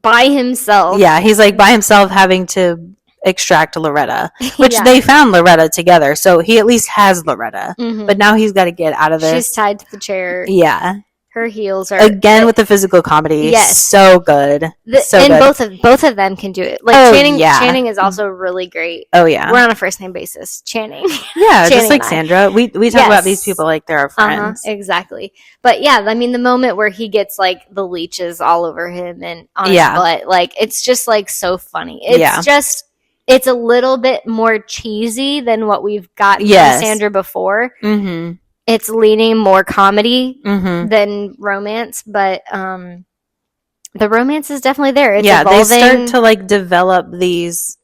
by himself. Yeah, he's like by himself having to extract Loretta, which they found Loretta together, so he at least has Loretta. But now he's got to get out of this. She's tied to the chair. Yeah. Her heels are again with the physical comedy. Yes. So good. So and good. both of them can do it. Like Channing is also really great. Oh yeah. We're on a first name basis. Channing. Yeah, Channing just like Sandra. We talk about these people like they're our friends. Exactly. But yeah, I mean the moment where he gets like the leeches all over him and on his butt, like it's just like so funny. It's just it's a little bit more cheesy than what we've gotten from Sandra before. Mm-hmm. It's leaning more comedy than romance, but the romance is definitely there. It's evolving. They start to like develop these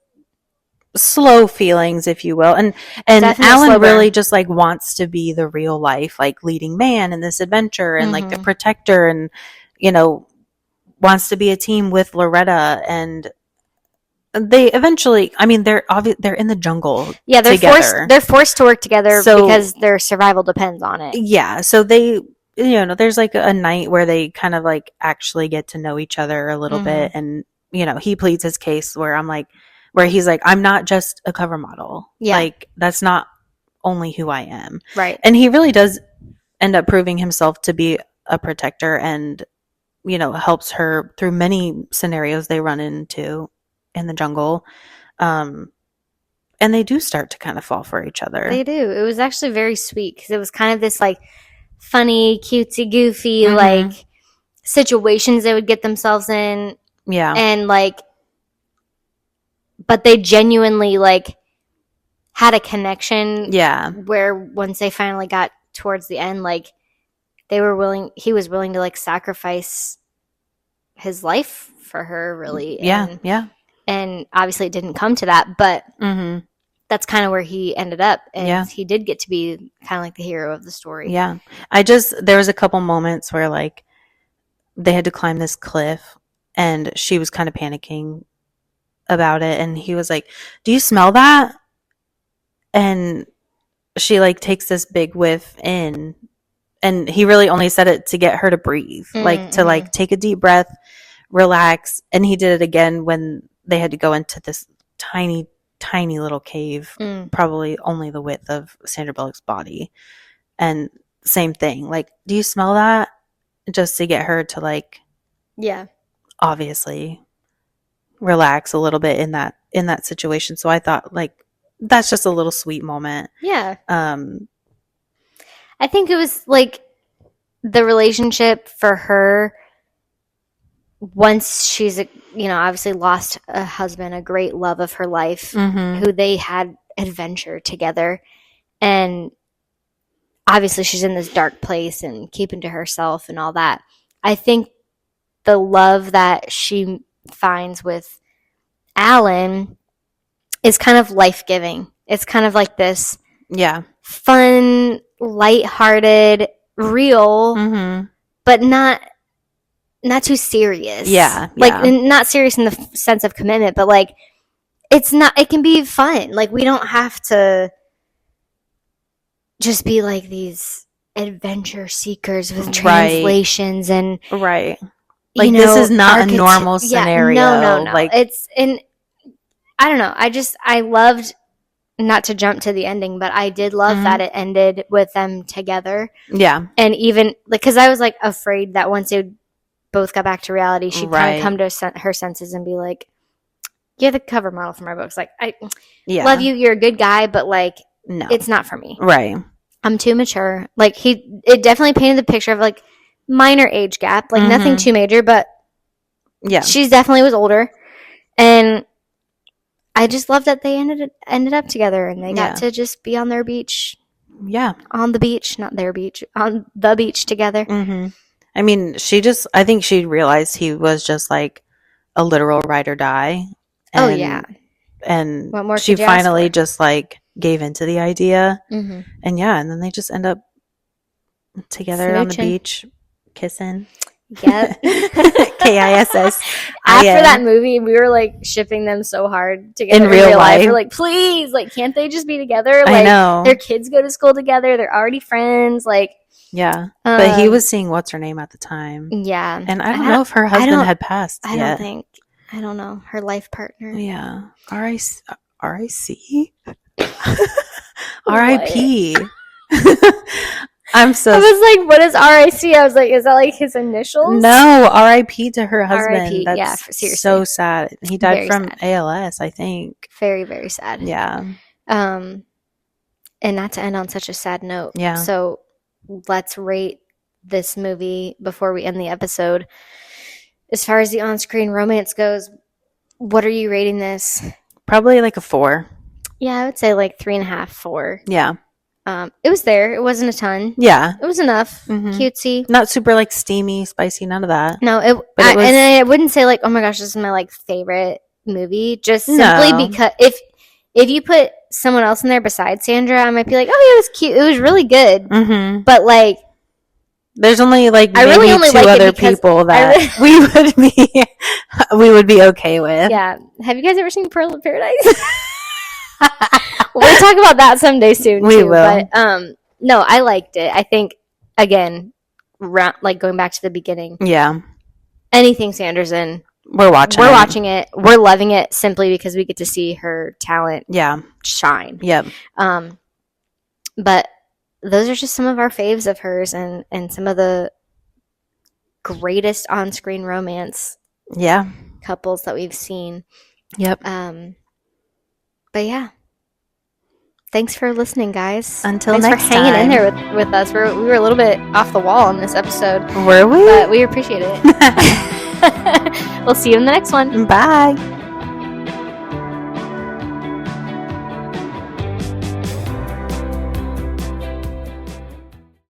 slow feelings, if you will, and Alan really just like wants to be the real life like leading man in this adventure and like the protector, and wants to be a team with Loretta, and they eventually, I mean, they're in the jungle. Yeah, they're forced to work together because their survival depends on it. Yeah, so they, there's like a night where they kind of like actually get to know each other a little bit, and he pleads his case where he's like, I'm not just a cover model. Yeah, like that's not only who I am. Right, and he really does end up proving himself to be a protector, and helps her through many scenarios they run into in the jungle, and they do start to kind of fall for each other. They do. It was actually very sweet because it was kind of this like funny, cutesy, goofy like situations they would get themselves in. Yeah, and like, but they genuinely like had a connection. Yeah, where once they finally got towards the end, like he was willing to like sacrifice his life for her, really. And obviously it didn't come to that, but that's kind of where he ended up. And he did get to be kind of like the hero of the story. Yeah. There was a couple moments where like they had to climb this cliff and she was kind of panicking about it. And he was like, do you smell that? And she like takes this big whiff in, and he really only said it to get her to breathe, like to like take a deep breath, relax. And he did it again when they had to go into this tiny little cave, probably only the width of Sandra Bullock's body. And same thing, like, do you smell that? Just to get her to like, obviously relax a little bit in that situation. So I thought like that's just a little sweet moment. I think it was like the relationship for her, once she's obviously lost a husband, a great love of her life, who they had adventure together, and obviously she's in this dark place and keeping to herself and all that. I think the love that she finds with Alan is kind of life-giving. It's kind of like this fun, lighthearted, real, but not too serious. Not serious in the sense of commitment, but like it can be fun. Like we don't have to just be like these adventure seekers with translations and like this is not a normal scenario. No. Like I don't know. I loved, not to jump to the ending, but I did love that it ended with them together. Yeah. And even like, because I was like afraid that once they both got back to reality, she'd kind of come to her senses and be like, you're the cover model for my books. Like, I love you. You're a good guy, but like, no, it's not for me. Right. I'm too mature. Like it definitely painted the picture of like minor age gap, like nothing too major, but she definitely was older. And I just love that they ended up together and they got to just be on their beach. Yeah. On the beach, not their beach, on the beach together. I mean, I think she realized he was just like a literal ride or die. And, and what more she finally just like gave into the idea. And and then they just end up together on the beach, kissing. Yep. KISS. After that movie, we were like shipping them so hard together in real life. We're like, please, like, can't they just be together? Like, I know. Their kids go to school together. They're already friends. Like, but he was seeing what's her name at the time. Yeah. And I don't know if her husband had passed yet. I don't know. Her life partner. Yeah. RIC? RIP. I'm so. I was like, what is RIC? I was like, is that like his initials? No, R.I.P. to her husband. R.I.P., That's yeah, seriously. so sad. He died Very from sad. ALS, I think. Very, very sad. Yeah. And not to end on such a sad note. Yeah. So let's rate this movie before we end the episode. As far as the on-screen romance goes, what are you rating this? Probably like a 4. Yeah, I would say like 3.5, 4. Yeah. It was there. It wasn't a ton. Yeah. It was enough. Mhm. Cutesy. Not super like steamy, spicy, none of that. No, But it was- and I wouldn't say like, oh my gosh, this is my like favorite movie. Just simply No. because if you put someone else in there besides Sandra, I might be like, oh yeah, it was cute. It was really good. Mhm. But like, There's only like I maybe really only 2 like it other because people that we would be okay with. yeah. Have you guys ever seen Pearl of Paradise? We'll talk about that someday soon. We too, will. But no, I liked it. I think again, like going back to the beginning, Yeah. anything Sandra's in, We're watching it. We're loving it simply because we get to see her talent Yeah. shine. Yep. But those are just some of our faves of hers and some of the greatest on-screen romance Yeah. couples that we've seen. Yep. But yeah. Thanks for listening, guys. Until Thanks next for hanging in time. there with us. We were a little bit off the wall in this episode, Were we? but we appreciate it. We'll see you in the next one. Bye.